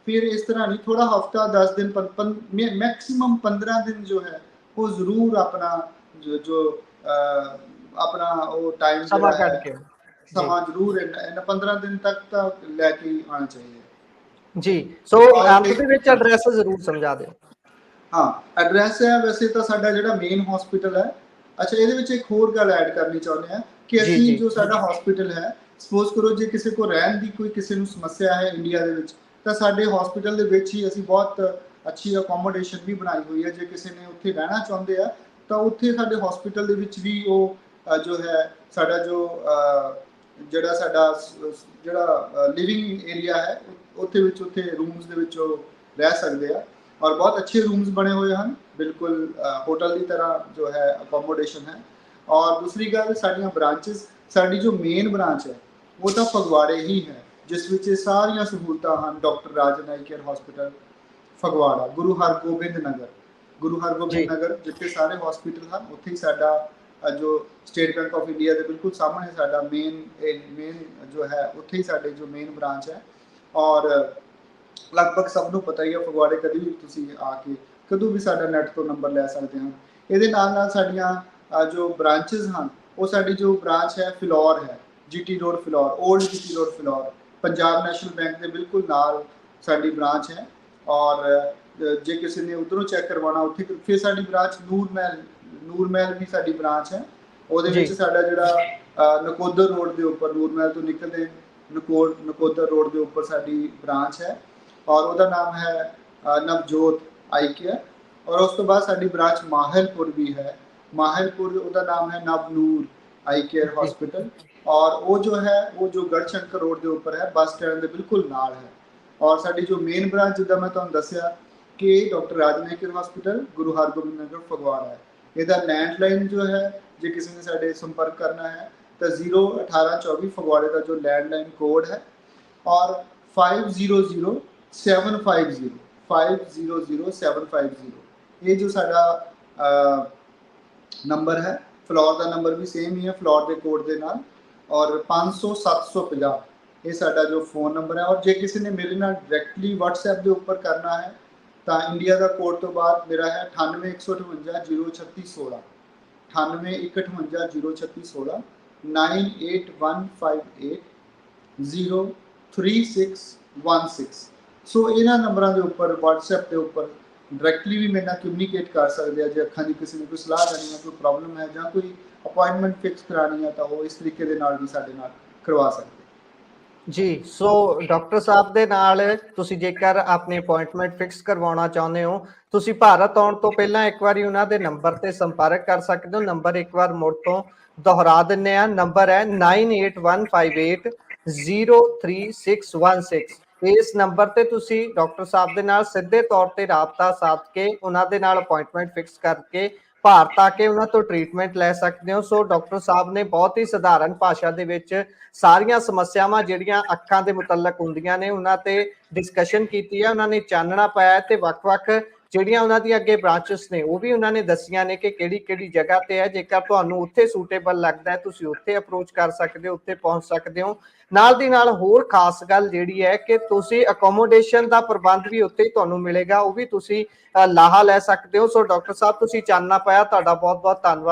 ਫਿਰ ਇਸ ਤਰ੍ਹਾਂ ਨਹੀਂ, ਥੋੜਾ ਹਫ਼ਤਾ 10 ਦਿਨ ਮੈਕਸਿਮਮ 15 ਦਿਨ ਜੋ ਹੈ ਉਹ ਜ਼ਰੂਰ ਆਪਣਾ ਜੋ ਆਪਣਾ ਉਹ ਟਾਈਮ ਸਮਾਂ ਜਿਹੜਾ ਕੱਢ ਹੈ, ਕੇ ਜੀ ਸਮਾਂ ਜ਼ਰੂਰ ਇਹਨਾਂ 15 ਦਿਨ ਤੱਕ ਤਾਂ ਲੈ ਕੇ ਆਉਣਾ ਚਾਹੀਏ। ਜੀ। ਸੋ ਔਰ ਅੰਤ ਦੇ ਵਿੱਚ ਐਡਰੈਸ ਜ਼ਰੂਰ ਸਮਝਾ ਦਿਓ। ਹਾਂ, ਐਡਰੈਸ ਹੈ ਵੈਸੇ ਤਾਂ ਸਾਡਾ ਜਿਹੜਾ ਮੇਨ ਹਸਪੀਟਲ ਹੈ। ਅੱਛਾ, ਇਹਦੇ ਵਿੱਚ ਇੱਕ ਹੋਰ ਗੱਲ ਐਡ ਕਰਨੀ ਚਾਹੁੰਦੇ ਆ ਕਿ ਜੀ ਅਸੀਂ ਜੀ ਜੋ ਸਾਡਾ ਹਸਪੀਟਲ ਹੈ, ਸਪੋਜ਼ ਕਰੋ ਜੇ ਕਿਸੇ ਕੋ ਰਹਿਣ ਦੀ ਕੋਈ ਕਿਸੇ ਨੂੰ ਸਮੱਸਿਆ ਹੈ ਇੰਡੀਆ ਦੇ ਵਿੱਚ, ਤਾਂ ਸਾਡੇ ਹਸਪੀਟਲ ਦੇ ਵਿੱਚ ਹੀ ਅਸੀਂ ਬਹੁਤ ਅੱਛੀ ਅਕੋਮੋਡੇਸ਼ਨ ਵੀ ਬਣਾਈ ਹੋਈ ਹੈ। ਜੇ ਕਿਸੇ ਨੇ ਉੱਥੇ ਰਹਿਣਾ ਚਾਹੁੰਦੇ ਆ ਤਾਂ ਉੱਥੇ ਸਾਡੇ ਹਸਪੀਟਲ ਦੇ ਵਿੱਚ ਵੀ ਉਹ ਜੋ ਹੈ ਸਾਡਾ ਜੋ ਜਿਹੜਾ ਸਾਡਾ ਜਿਹੜਾ ਲਿਵਿੰਗ ਏਰੀਆ ਹੈ ਉੱਥੇ ਰੂਮਸ ਦੇ ਵਿੱਚ ਉਹ ਰਹਿ ਸਕਦੇ ਆ। ਔਰ ਬਹੁਤ अच्छे रूम्स बने हुए हैं, बिल्कुल होटल की तरह जो है अकोमोडेशन है। और दूसरी गल साड़ियाँ ब्रांचेस, साड़ी जो मेन ब्रांच है वो तो फगवाड़े ही है, जिस विच सारियां सहूलतां हैं। डॉक्टर राजन आई केयर हॉस्पिटल फगवाड़ा, गुरु हरगोबिंद जी नगर जिथे सारे हॉस्पिटल हैं उत्थे ही साडा जो स्टेट बैंक ऑफ इंडिया के बिल्कुल सामने साडा मेन जो है उत्थे ही साडे जो मेन ब्रांच है। और ਲਗਭਗ ਸਭ ਨੂੰ ਪਤਾ ਹੀ ਹੈ ਫਗਵਾੜੇ ਕਦੀ ਵੀ ਤੁਸੀਂ ਆ ਕੇ ਕਦੋਂ ਵੀ ਸਾਡਾ ਨੈਟ ਤੋਂ ਨੰਬਰ ਲੈ ਸਕਦੇ ਹੋ। ਇਹਦੇ ਨਾਲ ਨਾਲ ਸਾਡੀਆਂ ਜੋ ਬ੍ਰਾਂਚਸ ਹਨ, ਉਹ ਸਾਡੀ ਜੋ ਬ੍ਰਾਂਚ ਹੈ ਫਿਲੌਰ ਹੈ, GT road Phillaur, old GT road Phillaur, Punjab national bank ਦੇ ਬਿਲਕੁਲ ਨਾਲ ਸਾਡੀ ਬ੍ਰਾਂਚ ਹੈ। ਔਰ ਜੇ ਕਿਸੇ ਨੇ ਉਧਰੋਂ ਚੈੱਕ ਕਰਵਾਉਣਾ ਉੱਥੇ ਫਿਰ ਸਾਡੀ ਬ੍ਰਾਂਚ ਨੂਰ ਮਹਿਲ ਵੀ ਸਾਡੀ ਬ੍ਰਾਂਚ ਹੈ। ਉਹਦੇ ਵਿੱਚ ਸਾਡਾ ਜਿਹੜਾ ਨਕੋਦਰ ਰੋਡ ਦੇ ਉੱਪਰ ਨੂਰ ਮਹਿਲ ਤੋਂ ਨਿਕਲਦੇ ਨਕੋਦਰ ਰੋਡ ਦੇ ਉੱਪਰ ਸਾਡੀ ਬ੍ਰਾਂਚ ਹੈ। और उसका नाम है नवजोत आई केयर। और उस तो बाद साडी ब्रांच माहिलपुर भी है, माहिलपुर उसका नाम है नवनूर आई केयर हॉस्पिटल। और वो जो गढ़शंकर रोड के ऊपर है, बस स्टैंड के बिल्कुल नाल है। और साडी जो मेन ब्रांच जिदा मैं तुहानूं दस्सिया कि डॉक्टर राजन आई केयर हॉस्पिटल गुरु हरगोबिंद नगर फगवाड़ा है। इसका लैंडलाइन जो है जे किसी ने साडे संपर्क करना है तो 01824 फगवाड़े का जो लैंडलाइन कोड है। और 500750 ये जो साडा नंबर है, फ्लोर का नंबर भी सेम ही है फ्लोर के कोड के नाल। और 500-750 ये साडा जो फोन नंबर है। और जे किसी ने मेरे नाल डायरैक्टली व्हाट्सएप के ऊपर करना है तो इंडिया का कोड तो बाद मेरा है 9815803616, 9815803616, 9815803616। सो इन्होंने नंबरों के उपर व्हाट्सएप के उपर डायरैक्टली भी मेरे कम्यूनीकेट कर सकते हैं। जो अखा की किसी ने कोई सलाह देनी है, कोई प्रॉब्लम है, या कोई अपॉइंटमेंट फिक्स करानी है तो वो इस तरीके के नाल भी साडे नाल करवा सकते हैं जी। सो डॉक्टर साहब ਦੇ ਨਾਲ ਤੁਸੀਂ ਜੇਕਰ ਆਪਣੀ ਅਪਾਇੰਟਮੈਂਟ ਫਿਕਸ ਕਰਵਾਉਣਾ ਚਾਹੁੰਦੇ ਹੋ, ਤੁਸੀਂ ਭਾਰਤ ਆਉਣ ਤੋਂ ਪਹਿਲਾਂ ਇੱਕ ਵਾਰੀ ਉਹਨਾਂ ਦੇ ਨੰਬਰ ਤੇ ਸੰਪਰਕ ਕਰ ਸਕਦੇ ਹੋ। ਨੰਬਰ ਇੱਕ ਵਾਰ ਮੁੜ ਤੋਂ ਦੁਹਰਾ ਦਿੰਨੇ ਆ, ਨੰਬਰ ਹੈ 9815803616। ਇਸ ਨੰਬਰ ਤੇ ਤੁਸੀਂ ਡਾਕਟਰ ਸਾਹਿਬ ਦੇ ਨਾਲ ਸਿੱਧੇ ਤੌਰ ਤੇ ਰਾਬਤਾ ਸਾਧ ਕੇ ਉਹਨਾਂ ਦੇ ਨਾਲ ਅਪਾਇੰਟਮੈਂਟ ਫਿਕਸ ਕਰਕੇ ਭਾਰਤ ਆ ਕੇ ਉਹਨਾਂ ਤੋਂ ਟ੍ਰੀਟਮੈਂਟ ਲੈ ਸਕਦੇ ਹੋ। ਸੋ ਡਾਕਟਰ ਸਾਹਿਬ ਨੇ ਬਹੁਤ ਹੀ ਸਧਾਰਨ ਭਾਸ਼ਾ ਦੇ ਵਿੱਚ ਸਾਰੀਆਂ ਸਮੱਸਿਆਵਾਂ ਜਿਹੜੀਆਂ ਅੱਖਾਂ ਦੇ ਮੁਤਲਕ ਹੁੰਦੀਆਂ ਨੇ ਉਹਨਾਂ ਤੇ ਡਿਸਕਸ਼ਨ ਕੀਤੀ ਹੈ। ਉਹਨਾਂ ਨੇ ਚਾਨਣਾ ਪਾਇਆ ਤੇ ਵੱਖ-ਵੱਖ ਜਿਹੜੀਆਂ ਉਹਨਾਂ ਦੀਆਂ ਅੱਗੇ ਬ੍ਰਾਂਚਸ ਨੇ ਉਹ ਵੀ ਉਹਨਾਂ ਨੇ ਦੱਸੀਆਂ ਨੇ ਕਿ ਕਿਹੜੀ ਜਗ੍ਹਾ ਤੇ ਹੈ। ਜੇਕਰ ਤੁਹਾਨੂੰ ਉੱਥੇ ਸੂਟੇਬਲ ਲੱਗਦਾ ਹੈ ਤੁਸੀਂ ਉੱਥੇ ਅਪਰੋਚ ਕਰ ਸਕਦੇ ਹੋ, ਉੱਥੇ ਪਹੁੰਚ ਸਕਦੇ ਹੋ। ਨਾਲ ਦੀ ਨਾਲ ਹੋਰ ਖਾਸ ਗੱਲ ਜਿਹੜੀ ਹੈ ਕਿ ਤੁਸੀਂ ਅਕੋਮੋਡੇਸ਼ਨ ਦਾ ਪ੍ਰਬੰਧ ਵੀ ਉੱਥੇ ਹੀ ਤੁਹਾਨੂੰ ਮਿਲੇਗਾ, ਉਹ ਵੀ ਤੁਸੀਂ ਲਾਹਾ ਲੈ ਸਕਦੇ ਹੋ। ਸੋ ਡਾਕਟਰ ਸਾਹਿਬ ਤੁਸੀਂ ਚਾਨਣਾ ਪਾਇਆ, ਤੁਹਾਡਾ ਬਹੁਤ ਬਹੁਤ ਧੰਨਵਾਦ।